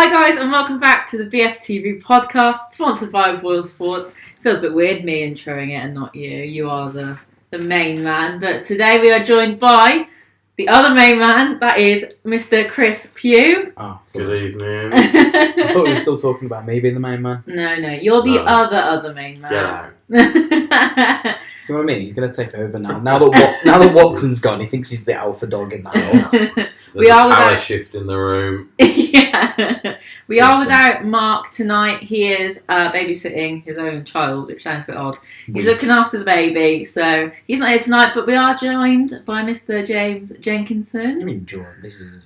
Hi guys, and welcome back to the Bftv podcast, sponsored by Boyle Sports. It feels a bit weird me introing it and not you. You are the main man. But today we are joined by the other main man, that is Mr. Chris Pugh. Oh, good evening. I thought we were still talking about me being the main man. No, you're the other main man. Get out. See what I mean? He's going to take over now. Now that Watson's gone, he thinks he's the alpha dog in the house. There's a power shift in the room. Yeah. We are without Mark tonight. He is babysitting his own child, which sounds a bit odd. He's looking after the baby, so he's not here tonight, but we are joined by Mr. James Jenkinson. I mean, Jordan, this is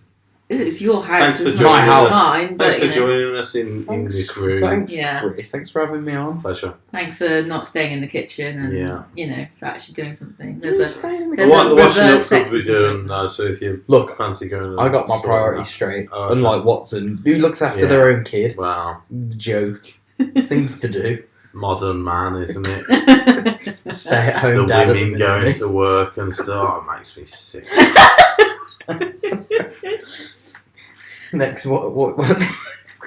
your house. Thanks for it's joining not us. mine. Thanks but, for joining us in this room. Thanks, Yeah. Chris. Thanks for having me on. Pleasure. Thanks for not staying in the kitchen and for actually doing something. There's The washing up could be doing now, so if you fancy going. I got my priorities straight. Unlike Watson, who looks after their own kid. Wow. Joke. There's things to do. Modern man, isn't it? Stay at home. The women going to work and stuff. It makes me sick. Next, what?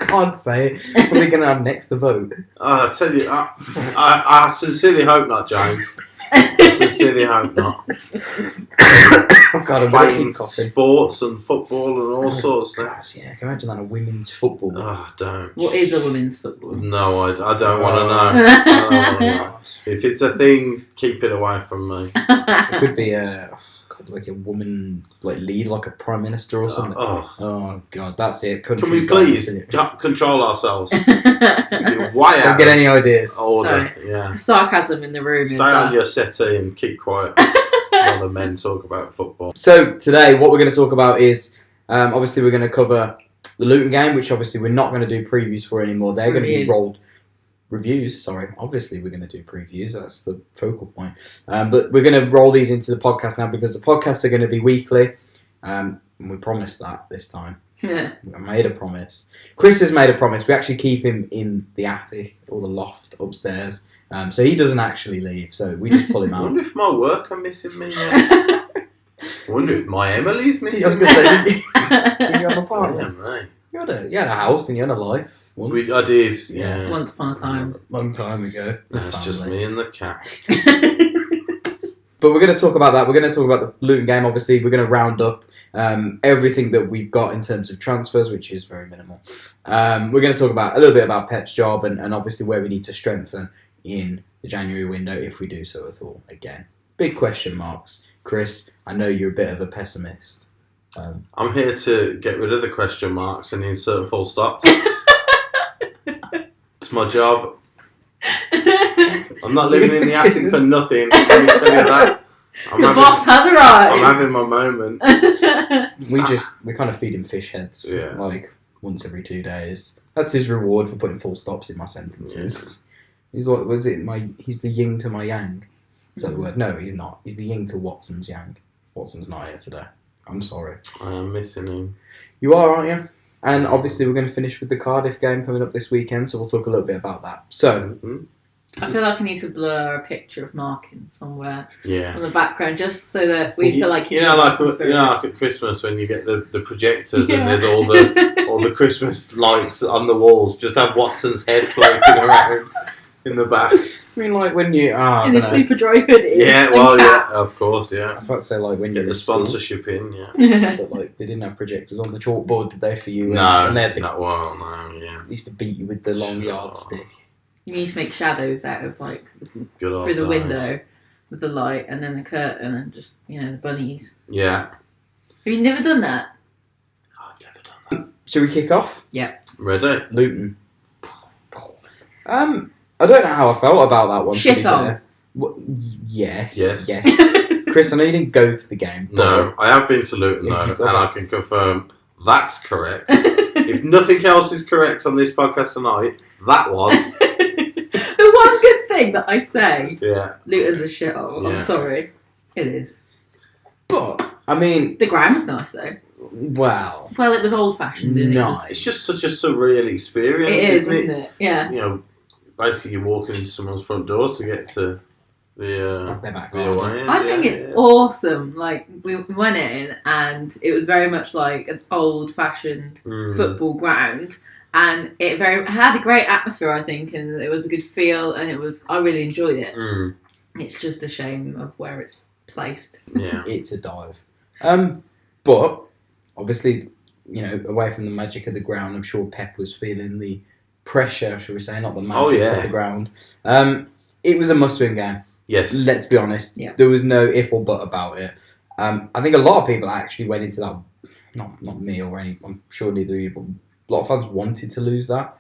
Can't say it. What are we going to have next to vote? I tell you, I sincerely hope not, James. I sincerely hope not. I've got a Playing coffee. Sports and football and all sorts of things. Yeah, can you imagine that a women's football? Oh, don't. What is a women's football? No, I don't want to know. I don't want to know. If it's a thing, keep it away from me. It could be like a woman, like lead, like a prime minister or something. Oh God, that's it. Can we please control ourselves? Don't get any ideas. Order, yeah. The sarcasm in the room. Stay on your settee and keep quiet while the men talk about football. So today, what we're going to talk about is obviously we're going to cover the Luton game, which obviously we're not going to do previews for anymore. They're going to be rolled. Reviews, sorry. Obviously, we're going to do previews. That's the focal point. But we're going to roll these into the podcast now because the podcasts are going to be weekly. And we promised that this time. Yeah. I made a promise. Chris has made a promise. We actually keep him in the attic or the loft upstairs. So he doesn't actually leave. So we just pull him I out. wonder if my work are missing me yet. I wonder if my Emily's missing me. I was going to say, did you have a partner? Mate. You had a house and you had a life. I did, yeah. Once upon a time. Long time ago. That's just me and the cat. But we're going to talk about that. We're going to talk about the Luton game, obviously. We're going to round up everything that we've got in terms of transfers, which is very minimal. We're going to talk about a little bit about Pep's job and obviously where we need to strengthen in the January window, if we do so at all. Again, big question marks. Chris, I know you're a bit of a pessimist. I'm here to get rid of the question marks and insert full stops. It's my job. I'm not living in the attic for nothing. Let me tell you that. Boss has arrived. I'm having my moment. We kind of feed him fish heads, Yeah. like once every 2 days. That's his reward for putting full stops in my sentences. Yeah. He's the yin to my yang. Is that the word? No, he's not. He's the yin to Watson's yang. Watson's not here today. I'm sorry. I am missing him. You are, aren't you? And obviously we're going to finish with the Cardiff game coming up this weekend, so we'll talk a little bit about that. So, I feel like I need to blur a picture of Mark in somewhere on the background, just so that we feel like he's like at Christmas when you get the projectors and there's all the Christmas lights on the walls. Just have Watson's head floating around in the back. I mean, like when you in the super dry hoodie. Yeah, well, yeah, of course, yeah. I was about to say, like when you get the sponsorship in, but like they didn't have projectors on the chalkboard, did they, for you? No, and no, yeah. They used to beat you with the long yardstick. You used to make shadows out of like through the window with the light, and then the curtain, and just the bunnies. Yeah. Have you never done that? I've never done that. Should we kick off? Yeah. Ready? Luton. I don't know how I felt about that one. Shit on. Yes. Chris, I know you didn't go to the game. No, I have been to Luton though, and I can confirm that's correct. If nothing else is correct on this podcast tonight, that was. The one good thing that I say. Yeah. Luton's a shithole. Yeah. I'm sorry. It is. But, I mean... The ground's nice though. Well, it was old-fashioned. Nice. It's just such a surreal experience, isn't it? Yeah. Basically you're walking into someone's front door to get to The back the garden. away end, I think it's awesome. Like we went in, and it was very much like an old-fashioned football ground, and it had a great atmosphere, I think, and it was a good feel, and I really enjoyed it. It's just a shame of where it's placed. Yeah, it's a dive. But obviously, away from the magic of the ground, I'm sure Pep was feeling the pressure, shall we say, not the magic of the ground. It was a must-win game. Yes. Let's be honest. Yeah. There was no if or but about it. I think a lot of people actually went into that, not me or any, I'm sure neither of you, but a lot of fans wanted to lose that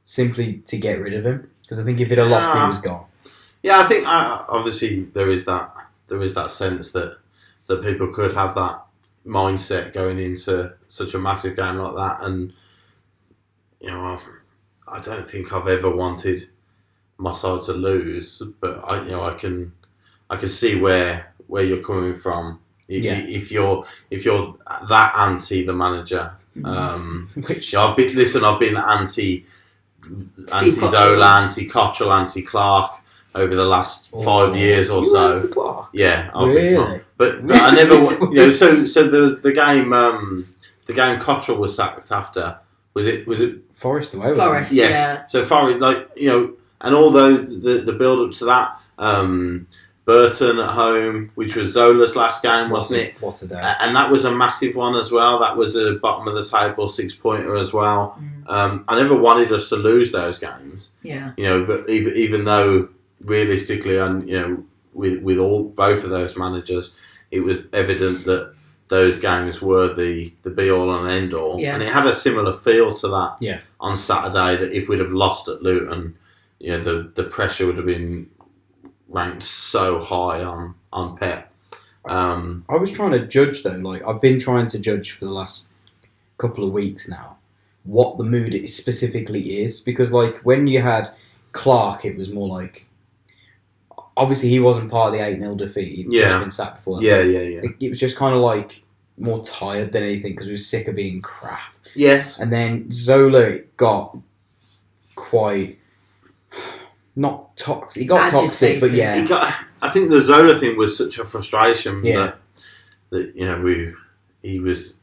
simply to get rid of him. Because I think if he'd have lost, he was gone. Yeah, I think obviously there is that sense that people could have that mindset going into such a massive game like that, and I don't think I've ever wanted my side to lose, but I can see where you're coming from. If you're that anti the manager, Which I've been anti Zola, anti Cottrell, anti Clark over the last 5 years or so. Clark? Yeah, Really? but I never. So the game Cottrell was sacked after. Was it Forest away? Wasn't Forest, it? yes. yeah. So Forest, and although the build up to that, Burton at home, which was Zola's last game, wasn't it? What a day! And that was a massive one as well. That was a bottom of the table 6-pointer as well. I never wanted us to lose those games. Yeah. But even though realistically, and with both of those managers, it was evident that those games were the be all and end all. Yeah. And it had a similar feel to that. Yeah. On Saturday, that if we'd have lost at Luton, the pressure would have been ranked so high on Pep. I was trying to judge though. Like I've been trying to judge for the last couple of weeks now what the mood specifically is, because like when you had Clark, it was more like obviously he wasn't part of the 8-0 defeat. He'd just been sacked before that. Yeah. It was just kind of like more tired than anything because he was sick of being crap. Yes. And then Zola got quite not toxic. He got toxic, but yeah. I think the Zola thing was such a frustration that he was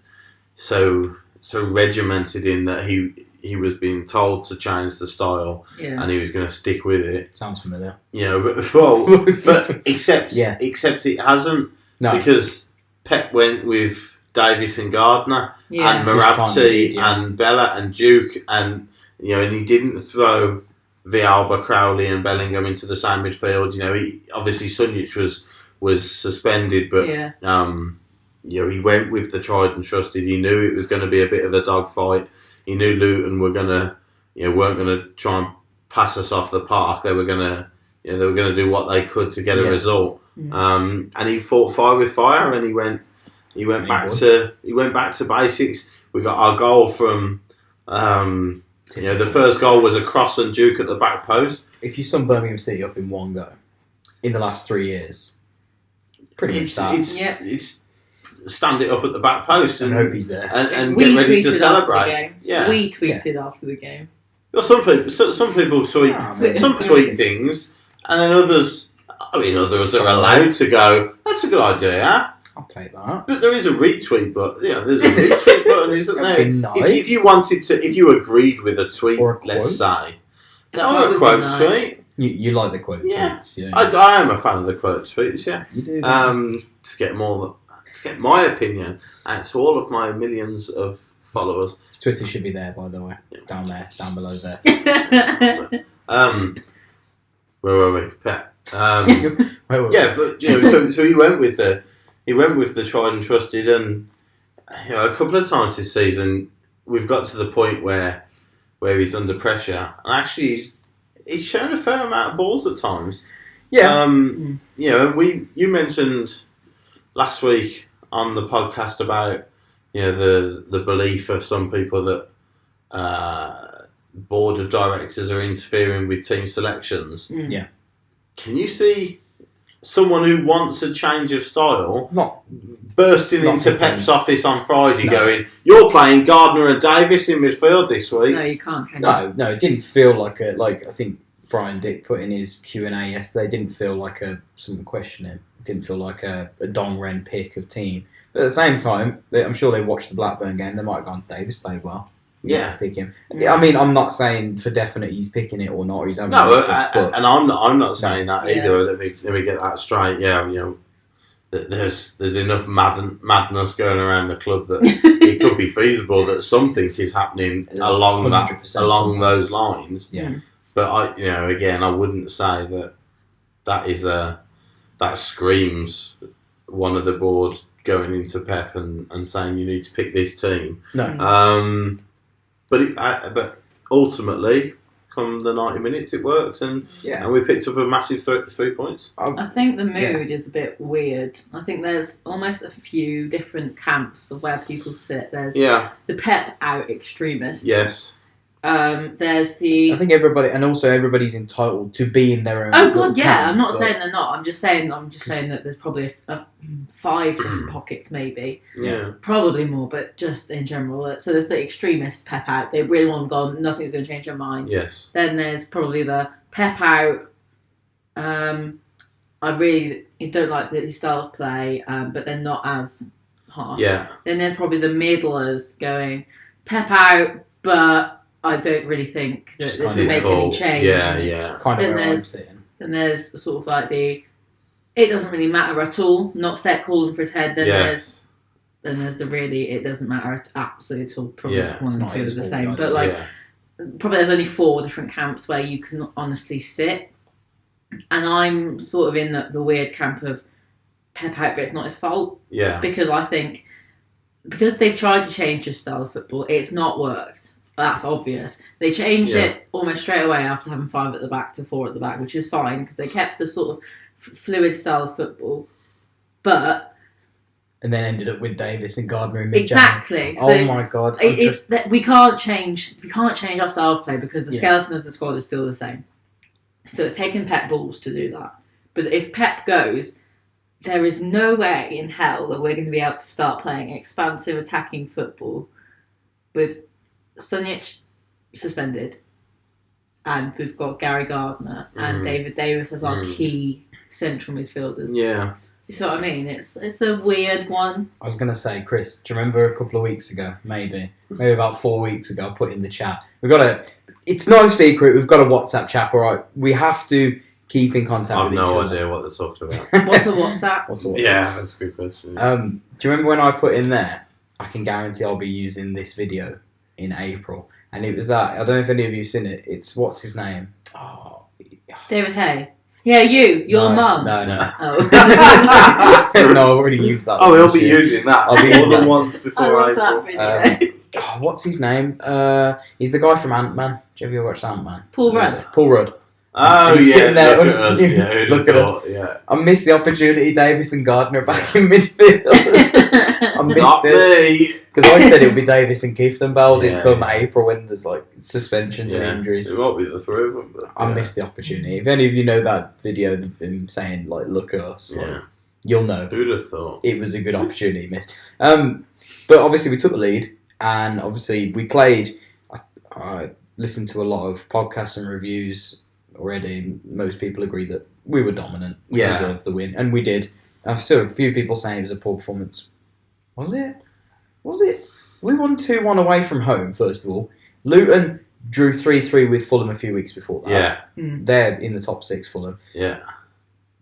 so regimented in that he was being told to change the style and he was going to stick with it. Sounds familiar. But except it hasn't, because Pep went with Davis and Gardner and Marabti and Bella and Duke, and and he didn't throw Villalba, Crowley and Bellingham into the same midfield. Obviously Sunjic was suspended, but he went with the tried and trusted. He knew it was going to be a bit of a dogfight. He knew Luton were gonna, weren't gonna try and pass us off the park. They were gonna, they were gonna do what they could to get a result. And he fought fire with fire, and he went back to basics. We got our goal from, the first goal was a cross and Duke at the back post. If you sum Birmingham City up in one go in the last 3 years, pretty much that. It's stand it up at the back post and hope he's there and get ready to celebrate. Yeah, we tweeted after the game. Well, some people tweet tweet things, and then others. Others are allowed to go. That's a good idea. I'll take that. But there is a retweet button. There's a retweet button, isn't there? Nice. If you wanted to, if you agreed with a tweet, or a quote. let's say, That a quote nice. tweet. You like the quote tweets? Yeah. I am a fan of the quote tweets. Yeah. You do. To get my opinion out to all of my millions of followers. His Twitter should be there, by the way. It's down there, down below there. Where were we? Pep. Where were we? Yeah, but so he went with the tried and trusted, and a couple of times this season we've got to the point where he's under pressure, and actually he's shown a fair amount of balls at times. Yeah. You mentioned last week on the podcast about the belief of some people that board of directors are interfering with team selections. Yeah. Can you see someone who wants a change of style bursting not into picking. Pep's office on Friday going, "You're playing Gardner and Davis in midfield this week"? No, you can't. Can you? No, it didn't feel like I think Brian Dick put in his Q&A yesterday, didn't feel like someone questioned him. Didn't feel like a Don Wren pick of team. But at the same time, I'm sure they watched the Blackburn game. They might have gone, Davis played well. Yeah, pick him. I mean, I'm not saying for definite he's picking it or not. He's having and I'm not saying that either. Let me get that straight. Yeah, there's enough madness going around the club that it could be feasible that something is happening along those lines. Yeah, but I wouldn't say that screams one of the board going into Pep and saying you need to pick this team. No. But ultimately, come the 90 minutes, it worked, and we picked up a massive 3 points. I think the mood is a bit weird. I think there's almost a few different camps of where people sit. There's the Pep out extremists. Yes. There's the... I think everybody's entitled to be in their own... Oh, God, yeah. I'm not saying they're not. I'm just saying that there's probably 5 different pockets, maybe. Yeah. Probably more, but just in general. So there's the extremist Pep out. They really want gone. Nothing's going to change their mind. Yes. Then there's probably the Pep out. I really don't like his style of play, but they're not as harsh. Yeah. Then there's probably the middlers going, Pep out, but... I don't really think that this will make any change. Yeah. Kind of where I'm sitting. Then there's sort of like it doesn't really matter at all. Not set calling for his head. Then there's the really it doesn't matter absolutely at all. Probably one and two are the same. But probably there's only 4 different camps where you can honestly sit. And I'm sort of in the weird camp of Pep out, but it's not his fault. Yeah. Because I think because they've tried to change his style of football, it's not worked. That's obvious. They changed it almost straight away after having 5 at the back to 4 at the back, which is fine because they kept the sort of fluid style of football. And then ended up with Davis and Gardner in mid. Exactly. So my God! We can't change our style of play because the skeleton of the squad is still the same. So it's taken Pep balls to do that. But if Pep goes, there is no way in hell that we're going to be able to start playing expansive attacking football with Sunjic suspended, and we've got Gary Gardner and David Davis as our key central midfielders. Yeah. You see what I mean? It's a weird one. I was going to say, Chris, do you remember a couple of weeks ago, maybe about 4 weeks ago, I put in the chat. It's no secret, we've got a WhatsApp chat, alright? We have to keep in contact with each other. I've no idea what they're talking about. What's a WhatsApp? Yeah, that's a good question. Do you remember when I put in there, I can guarantee I'll be using this video in April, and it was that, I don't know if any of you have seen it, it's, what's his name? David Hay. Yeah, your mum. No. Oh. No, I've already used that. Oh, he'll be using that more than once before April. That video. What's his name? He's the guy from Ant-Man. Did you ever watch Ant-Man? Paul Rudd. Paul Rudd. Oh, he's sitting there look at us. Yeah, look at us. Yeah. I missed the opportunity, Davis and Gardner back in midfield. I missed Not it. Because I said it would be Davis and Kieftenbeld come April when there's suspensions and injuries. It won't be the 3 of them. But, I missed the opportunity. If any of you know that video of him saying, look at us, you'll know. Who'd have thought? It was a good opportunity missed. But obviously we took the lead, and obviously we played. I listened to a lot of podcasts and reviews already. Most people agree that we were dominant. We deserved the win, and we did. I've seen a few people saying it was a poor performance. Was it? We won 2-1 away from home, first of all. Luton drew 3-3 with Fulham a few weeks before that. Yeah. They're in the top 6, Fulham. Yeah.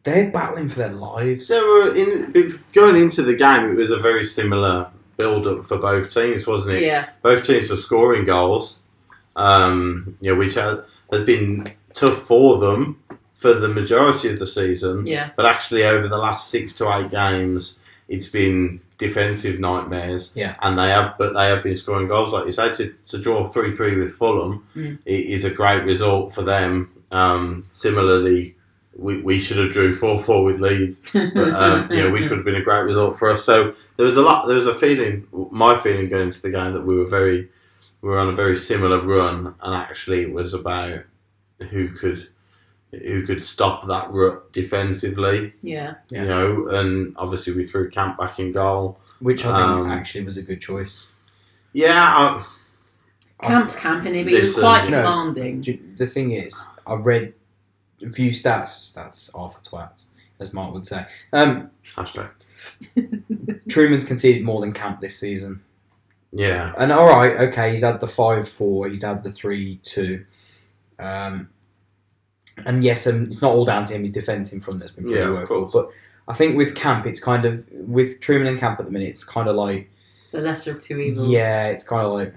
They're battling for their lives. They were going into the game, it was a very similar build-up for both teams, wasn't it? Yeah. Both teams were scoring goals, which has been tough for them for the majority of the season. Yeah. But actually, over the last 6 to 8 games, it's been defensive nightmares. Yeah. And they have been scoring goals, like you say. To draw 3-3 with Fulham, it is a great result for them. Similarly, we should have drew 4-4 with Leeds, but which would have been a great result for us. So there was a feeling, my feeling going into the game, that we were on a very similar run, and actually it was about who could stop that rut defensively. Yeah. And obviously we threw Camp back in goal, which I think actually was a good choice. Yeah. Camp's camping him, but he was quite commanding. The thing is, I've read a few stats are for twats, as Mark would say. Hashtag. Truman's conceded more than Camp this season. Yeah. And alright, okay, he's had the 5-4, he's had the 3-2. And yes, it's not all down to him, his defence in front has been pretty woeful. But I think with Camp, it's kind of, with Truman and Camp at the minute, it's kind of like... the lesser of two evils. Yeah, it's kind of like,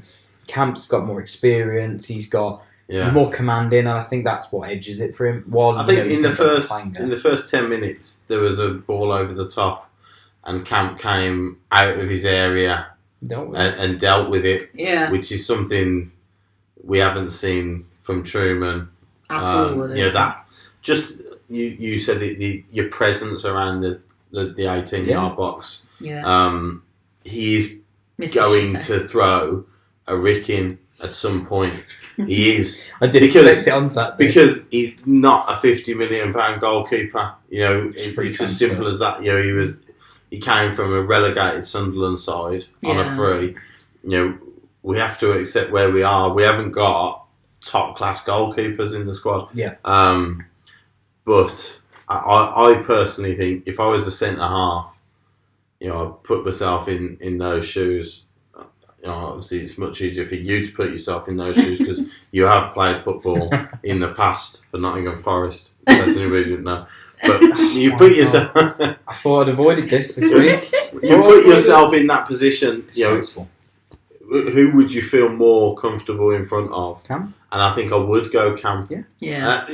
Camp's got more experience, he's more commanding, and I think that's what edges it for him. While, I think in the first 10 minutes, there was a ball over the top, and Camp came out of his area and dealt with it, which is something we haven't seen from Truman. At all. That just you said it. Your presence around the 18-yard box. Yeah. He is going to throw a rick-in at some point. He is. I did expect it on Saturday. Because he's not a £50 million goalkeeper. It's as simple as that. He came from a relegated Sunderland side on a free. We have to accept where we are. We haven't got top class goalkeepers in the squad. Yeah. But I personally think if I was a centre half, I'd put myself in those shoes. Obviously it's much easier for you to put yourself in those shoes because you have played football in the past for Nottingham Forest. That's an division now. But you put yourself. I thought I'd avoided this week. You put yourself in that position. Who would you feel more comfortable in front of? Cam. And I think I would go Cam. Yeah.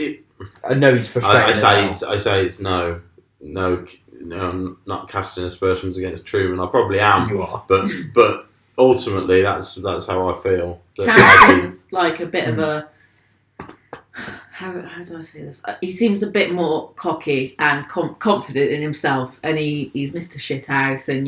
I know he's frustrated. I say it's no. I'm not casting aspersions against Truman. I probably am. You are. But ultimately, that's how I feel. Cam seems like a bit of a. How do I say this? He seems a bit more cocky and confident in himself, and he's Mr. Shithouse, and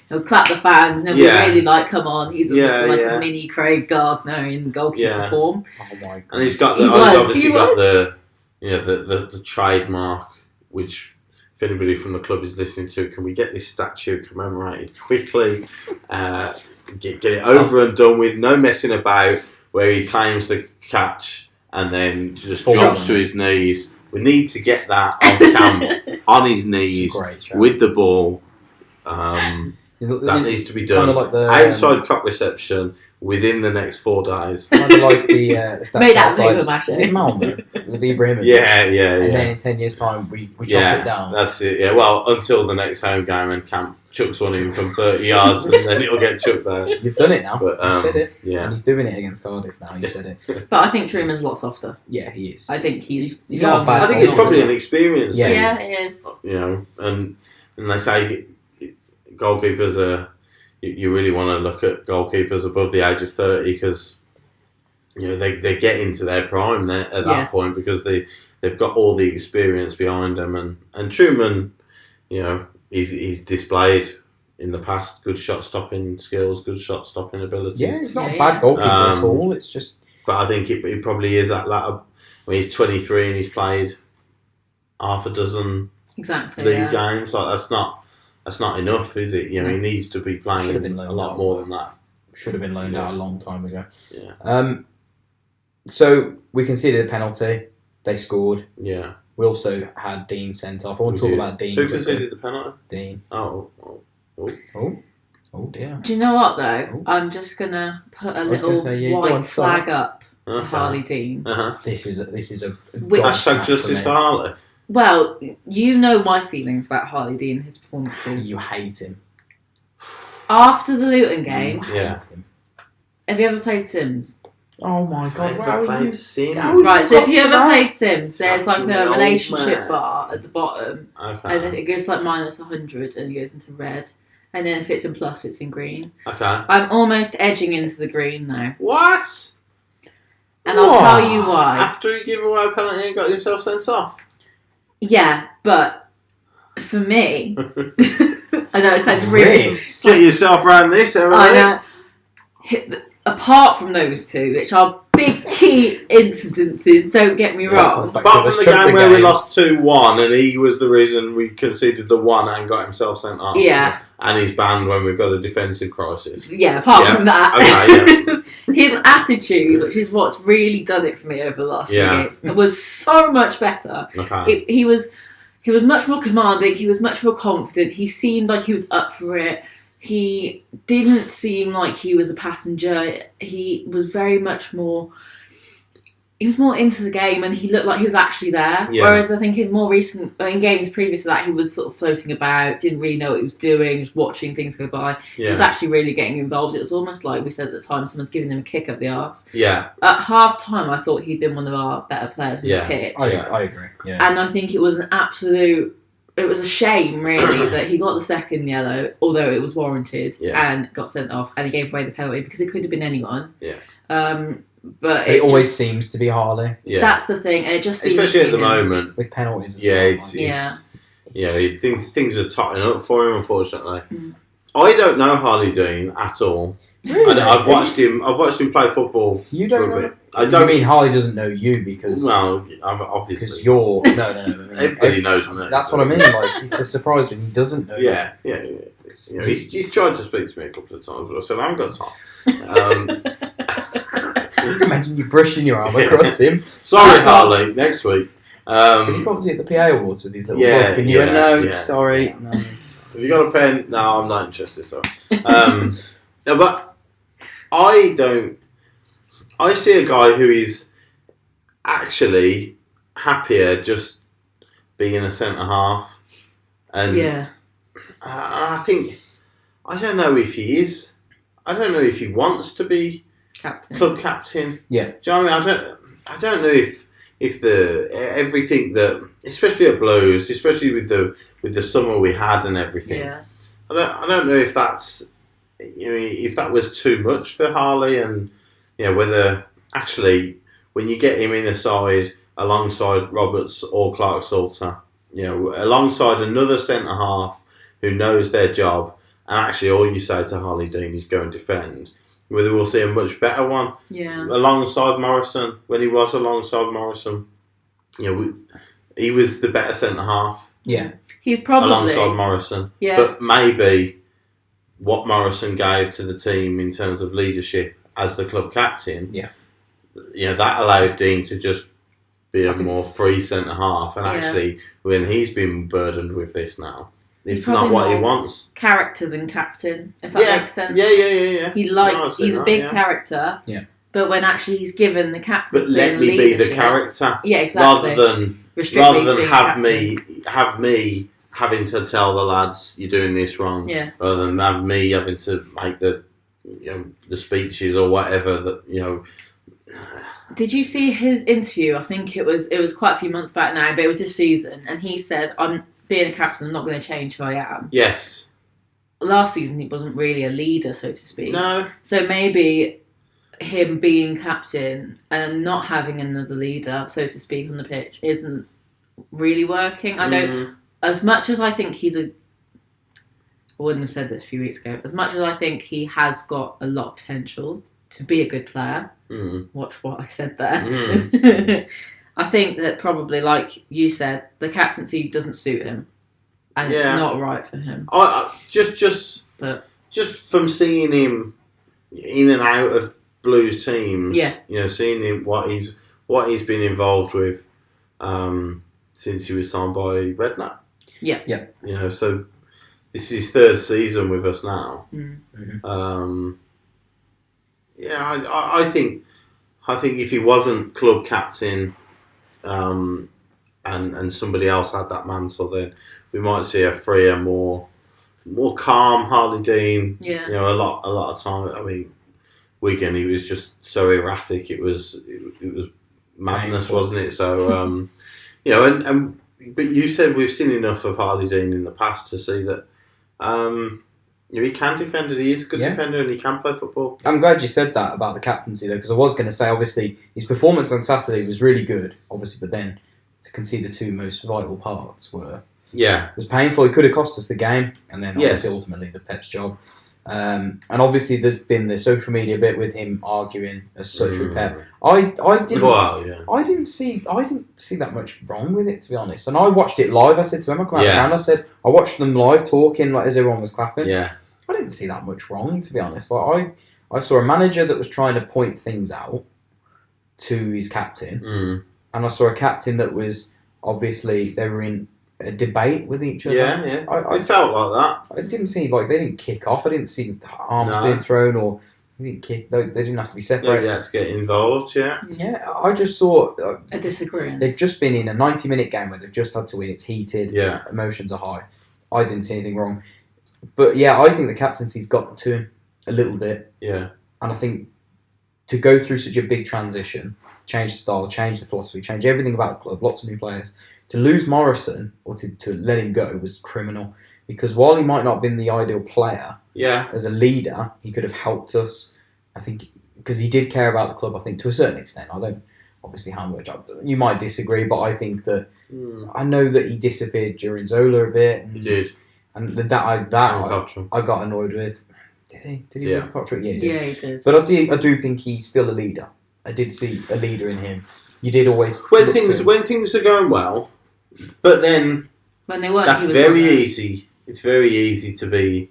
he'll clap the fans, and he'll be really come on, he's a mini Craig Gardner in goalkeeper form. Oh my god! And he's obviously got the trademark, which if anybody from the club is listening to, can we get this statue commemorated quickly? Get it over and done with, no messing about, where he claims the catch and then just drops to his knees. We need to get that on Cam on his knees with the ball. That needs to be done outside cop reception within the next 4 days. Kind of like the statue outside Malmo with Ibrahimovic. Yeah. And then in 10 years' time, we chop it down. That's it. Yeah. Well, until the next home game and Camp chucks one in from 30 yards, and then it'll get chucked out. You've done it now. But, you said it. Yeah. And he's doing it against Cardiff now. You said it. But I think Truman's a lot softer. Yeah, he is. I think he's not bad. I think it's probably an experience thing. Yeah, it is. And they say goalkeepers are. You really want to look at goalkeepers above the age of 30 because they get into their prime at that point because they've got all the experience behind them and Truman, he's displayed in the past good shot stopping skills, good shot stopping abilities. Yeah, he's not a bad goalkeeper at all. It's just. But I think it probably is that latter when he's 23 and he's played half a dozen league games. Like that's not enough, is it? He needs to be playing a lot more than that. Should have been loaned out a long time ago. Yeah. So we conceded a penalty. They scored. Yeah. We also had Dean sent off. I want to talk about Dean. Who conceded the penalty? Dean. Oh dear. Do you know what though? I'm just gonna put a little white flag up for Harlee Dean. This is a hashtag justice for Harlee. Well, my feelings about Harlee Dean and his performances. You hate him. After the Luton game, have you ever played Sims? Oh my god, where are you? Sims? Right, so if you ever played Sims, there's like a relationship bar at the bottom, and then it goes like -100 and it goes into red, and then if it's in plus, it's in green. Okay. I'm almost edging into the green now. What? And I'll tell you why. After he gave away a penalty and got himself sent off? Yeah, but for me, I know it sounds really... Get yourself around this, everyone. I know. Apart from those two, which are big, funny incidences, don't get me wrong. Apart from the game where we lost 2-1 and he was the reason we conceded the 1 and got himself sent off. Yeah. And he's banned when we've got a defensive crisis. Yeah, apart from that. Okay, his attitude, which is what's really done it for me over the last few games, was so much better. Okay. He was much more commanding, he was much more confident, he seemed like he was up for it. He didn't seem like he was a passenger. He was very much more... He was more into the game and he looked like he was actually there. Yeah. Whereas I think in games previous to that, he was sort of floating about, didn't really know what he was doing, just watching things go by. Yeah. He was actually really getting involved. It was almost like we said at the time, someone's giving him a kick up the arse. Yeah. At half time, I thought he'd been one of our better players in the pitch. I agree. Yeah. And I think it was it was a shame, really, that he got the second yellow, although it was warranted, and got sent off, and he gave away the penalty because it could have been anyone. Yeah. But it always seems to be Harlee. Yeah. That's the thing, and it just seems especially at the moment with penalties. Things are tightening up for him, unfortunately. I don't know Harlee Dean at all. Really? And I've watched him play football. You don't know? Bit. I don't mean Harlee doesn't know you because I'm obviously because you're no. Everybody knows me. That's what I mean. Like it's a surprise when he doesn't know. Yeah. You know, he's tried to speak to me a couple of times, but I said I haven't got time. Imagine you brushing your arm across him. Sorry, Harlee. Next week. Can you come to the PA awards with his little book? And you went, no, sorry. No. Have you got a pen? No, I'm not interested. Sorry. But I see a guy who is actually happier just being a centre half, and I think I don't know if he is. I don't know if he wants to be club captain. Yeah. Do you know what I mean? I don't know if the everything that, especially at Blues, especially with the summer we had and everything. Yeah. I don't know if that's if that was too much for Harlee, and whether actually when you get him in a side alongside Roberts or Clark-Salter, alongside another centre half who knows their job, and actually all you say to Harlee Dean is go and defend, whether we'll see a much better one alongside Morrison. When he was alongside Morrison, he was the better centre half. Yeah, he's probably alongside Morrison. Yeah, but maybe what Morrison gave to the team in terms of leadership as the club captain, that allowed Dean to just be a more free centre half. And actually, when he's been burdened with this now, it's not what he wants. Character than captain, if that makes sense. Yeah. He's a big character. Yeah. But when actually he's given the captaincy, but let me be the character. Yeah, exactly. Rather than have me having to tell the lads you're doing this wrong. Yeah. Rather than have me having to make the speeches or whatever that Did you see his interview? I think it was quite a few months back now, but it was this season, and he said, "I'm being a captain. I'm not going to change who I am." Yes. Last season, he wasn't really a leader, so to speak. No. So maybe him being captain and not having another leader, so to speak, on the pitch isn't really working. I don't. As much as I think I wouldn't have said this a few weeks ago. As much as I think he has got a lot of potential to be a good player. Watch what I said there. I think that probably, like you said, the captaincy doesn't suit him, and it's not right for him. Just from seeing him in and out of Blues teams, seeing him what he's been involved with since he was signed by Redknapp. Yeah. So this is his third season with us now. I think if he wasn't club captain, and somebody else had that mantle, then we might see a freer, more calm Harlee Dean. Yeah. A lot of time. I mean, Wigan, he was just so erratic. It was madness, wasn't it? So but you said we've seen enough of Harlee Dean in the past to see that he can defend it. He is a good defender and he can play football. I'm glad you said that about the captaincy though, because I was going to say obviously his performance on Saturday was really good, obviously, but then to concede the two most vital parts was painful. It could have cost us the game, and then obviously ultimately the Pep's job. And obviously, there's been the social media bit with him arguing as such with Pep. I didn't see that much wrong with it, to be honest. And I watched it live. I said to Emma, I said I watched them live talking like as everyone was clapping. Yeah, I didn't see that much wrong, to be honest. Like I saw a manager that was trying to point things out to his captain, and I saw a captain that was obviously they were in a debate with each other. Yeah. I felt like that. I didn't see they didn't kick off. I didn't see arms being thrown or they didn't kick. They didn't have to be separated. Nobody had to get involved. Yeah. Yeah, I just saw a disagreement. They've just been in a 90-minute game where they've just had to win. It's heated. Yeah. Emotions are high. I didn't see anything wrong, but yeah, I think the captaincy's gotten to him a little bit. Yeah. And I think to go through such a big transition, change the style, change the philosophy, change everything about the club, lots of new players, to lose Morrison or to let him go was criminal. Because while he might not have been the ideal player, as a leader, he could have helped us. I think because he did care about the club. I think to a certain extent. I don't obviously how much. You might disagree, but I think that I know that he disappeared during Zola a bit. And, he did, and I got annoyed with. Did he? Did he with Cottrell? Yeah, he did. Yeah, he did. But I do think he's still a leader. I did see a leader in him. You did always when things are going well, but then when they weren't, that's very easy. It's very easy to be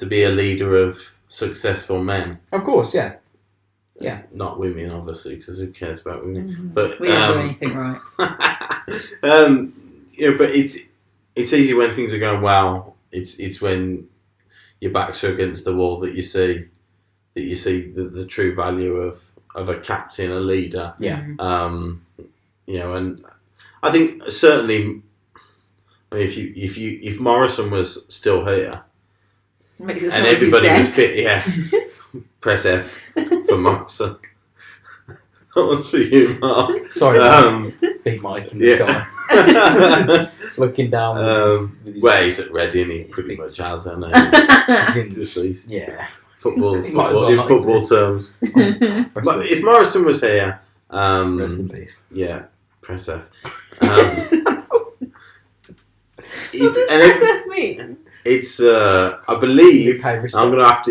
a leader of successful men. Of course, yeah. Not women, obviously, because who cares about women? Mm-hmm. But we don't do anything right. But it's easy when things are going well. It's when your backs are against the wall that you see the true value of a captain, a leader. Yeah. And I think certainly, I mean, if Morrison was still here, makes it and everybody was fit, press F for Morrison. That one's for you, Mark. Sorry, big Mike in the sky, looking down. Well, he's at Reading. He pretty much has, and he's deceased. Yeah. Football in football terms. But if Morrison was here, rest in peace. Yeah, press F. What does press F mean? It's I believe I'm gonna have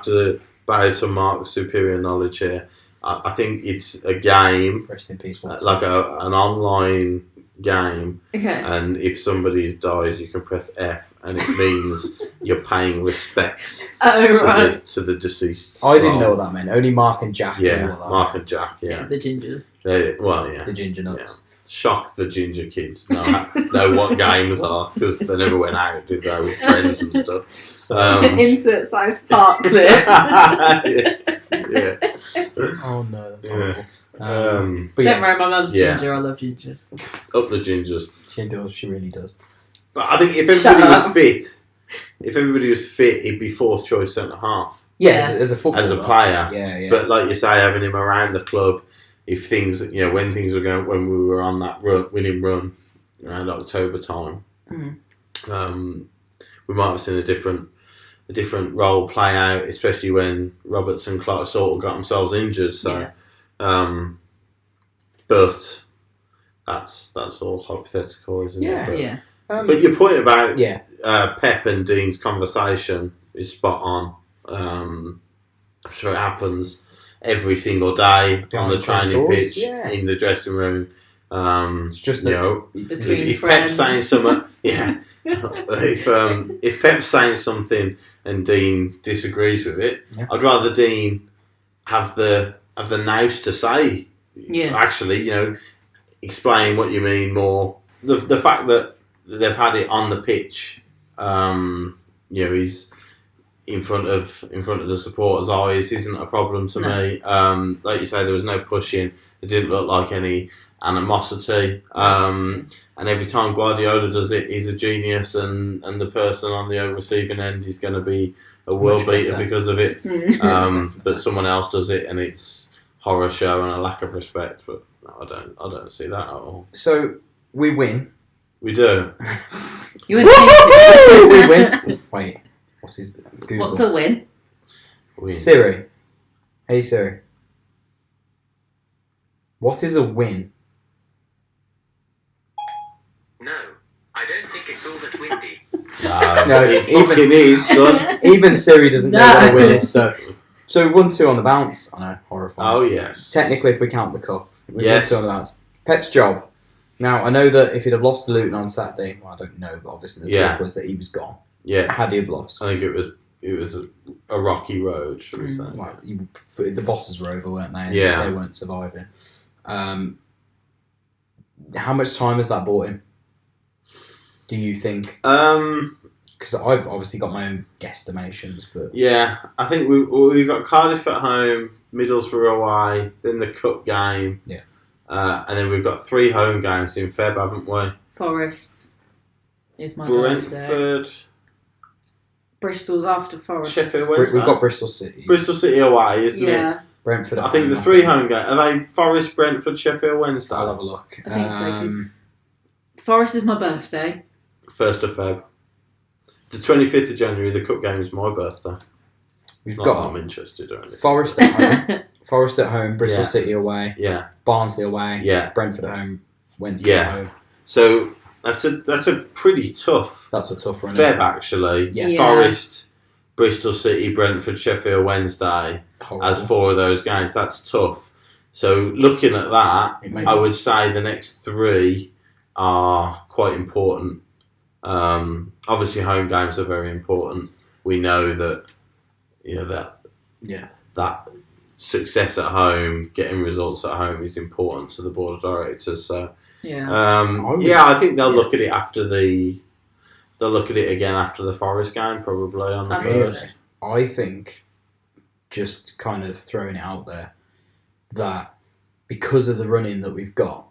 to bow to Mark's superior knowledge here. I think it's a game. Rest in peace. Like an online game. Okay. And if somebody dies, you can press F, and it means you're paying respects to the deceased. I didn't know what that meant. Only Mark and Jack. Yeah, Mark and Jack. Yeah, the gingers. The ginger nuts. Yeah. Shock the ginger kids. Know what games are because they never went out, did they, with friends and stuff. So, insert size part clip. Yeah. Oh no, that's horrible. But don't worry, my mum's ginger. I love gingers. Up the gingers. She does. She really does. But I think if everybody was fit, he'd be fourth choice centre half. Yeah, as a footballer, as a player. Yeah. But like you say, having him around the club. If things, when things were going, when we were on that winning run around October time, we might have seen a different role play out, especially when Roberts and Clark sort of got themselves injured. So, but that's all hypothetical, isn't it? But, yeah. But your point about Pep and Dean's conversation is spot on. I'm sure it happens every single day on the training pitch, in the dressing room. It's just if Pep's saying something, if Pep's saying something and Dean disagrees with it, I'd rather Dean have the nous to say. Yeah. Actually, explain what you mean more. The fact that they've had it on the pitch, is. In front of the supporters' eyes isn't a problem to me. Like you say, there was no pushing. It didn't look like any animosity. And every time Guardiola does it, he's a genius, and the person on the receiving end is going to be a world beater because of it. But someone else does it, and it's horror show and a lack of respect. But no, I don't see that at all. So we win. We do. You win. We win. Wait. What's a win? Siri. Hey Siri. What is a win? No, I don't think it's all that windy. No, it fucking is, son. Even Siri doesn't know what a win is. So we've won 2 on the bounce. I know, horrifying. Oh, yes. Technically, if we count the cup, we've won 2 on the bounce. Pep's job. Now, I know that if he'd have lost to Luton on Saturday, well, I don't know, but obviously the talk was that he was gone. Yeah. Had he have lost? I think it was a rocky road, should we say. Well, the bosses were over, weren't they? Yeah. They weren't surviving. How much time has that bought him? Do you think? Because I've obviously got my own guesstimations, but yeah, I think we've got Cardiff at home, Middlesbrough away, then the cup game, and then we've got 3 home games in Feb, haven't we? Forest is my Brentford, birthday. Bristol's after Forest. Sheffield Wednesday. We've got Bristol City. Bristol City away, isn't it? Brentford. I think the 3 home games are they Forest, Brentford, Sheffield Wednesday. I'll have a look. I think so. 'Cause Forest is my birthday. 1st of Feb. The 25th of January, the cup game is my birthday. We've Not got. that I'm interested or anything. Forest at home. Forest at home. Bristol City away. Yeah. Barnsley away. Yeah. Brentford at home. Wednesday at home. So that's a pretty tough. That's a tough run. Feb actually. Yeah. Forest, Bristol City, Brentford, Sheffield Wednesday. As 4 of those games, that's tough. So looking at that, I would say the next 3 are quite important. Obviously, home games are very important. We know that, that success at home, getting results at home, is important to the board of directors. So, I think they'll look at it after they'll look at it again after the Forest game, probably on the 1st. I think, just kind of throwing it out there, that because of the running that we've got,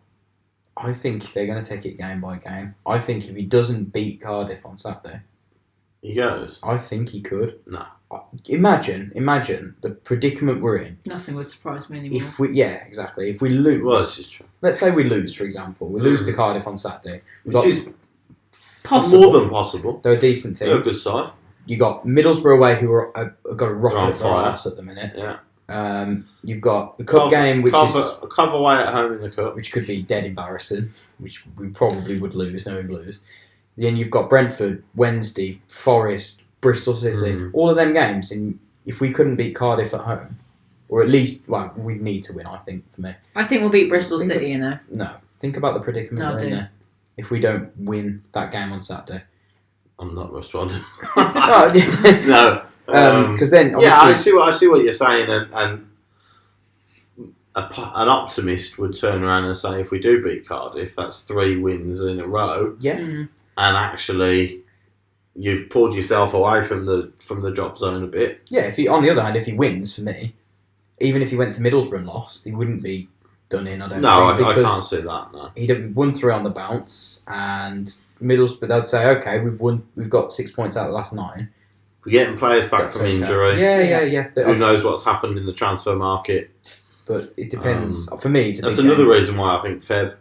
I think they're going to take it game by game. I think if he doesn't beat Cardiff on Saturday, he goes. I think he could. No. Imagine the predicament we're in. Nothing would surprise me anymore. Exactly. If we lose, well, this is true. Let's say we lose, for example. We lose to Cardiff on Saturday. Which is possible. More than possible. They're a decent team. They're a good side. You got Middlesbrough away, who have got a rocket at their arse at the minute. Yeah. You've got the cup game, which is a cover away at home in the cup, which could be dead embarrassing, which we probably would lose, knowing Blues. Then you've got Brentford, Wednesday, Forest, Bristol City, all of them games. And if we couldn't beat Cardiff at home, or at least, we need to win. I think for me, I think we'll beat Bristol City. No, think about the predicament we're in there. If we don't win that game on Saturday, I'm not responding. No. Because then, I see what you're saying, and an optimist would turn around and say, if we do beat Cardiff, that's 3 wins in a row. Yeah, and actually, you've pulled yourself away from the drop zone a bit. Yeah. On the other hand, if he wins, for me, even if he went to Middlesbrough and lost, he wouldn't be done in. I don't. No, think, I can't see that. No, he'd have won 3 on the bounce, and Middlesbrough, they'd say, okay, we've won. We've got 6 points out of the last 9. We're getting players back from injury. Yeah. Who knows what's happened in the transfer market? But it depends. For me, that's another reason why I think Feb,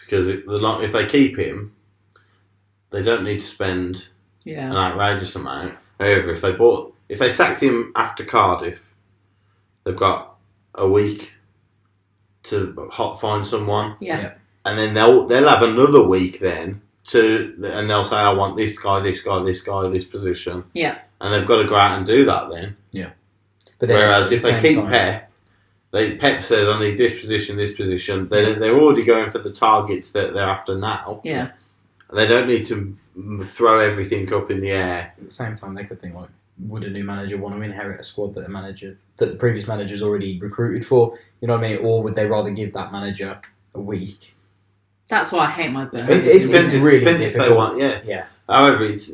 because if they keep him, they don't need to spend an outrageous amount. However, if they sacked him after Cardiff, they've got a week to find someone. Yeah. And then they'll have another week then. And they'll say, I want this guy, this position. Yeah. And they've got to go out and do that then. Yeah. But whereas if they keep Pep, Pep says, I need this position. They're already going for the targets that they're after now. Yeah. They don't need to throw everything up in the air. At the same time, they could think, would a new manager want to inherit a squad that the previous manager's already recruited for? You know what I mean? Or would they rather give that manager a week? That's why I hate my birthday. It's really difficult. If they want, yeah. However, it's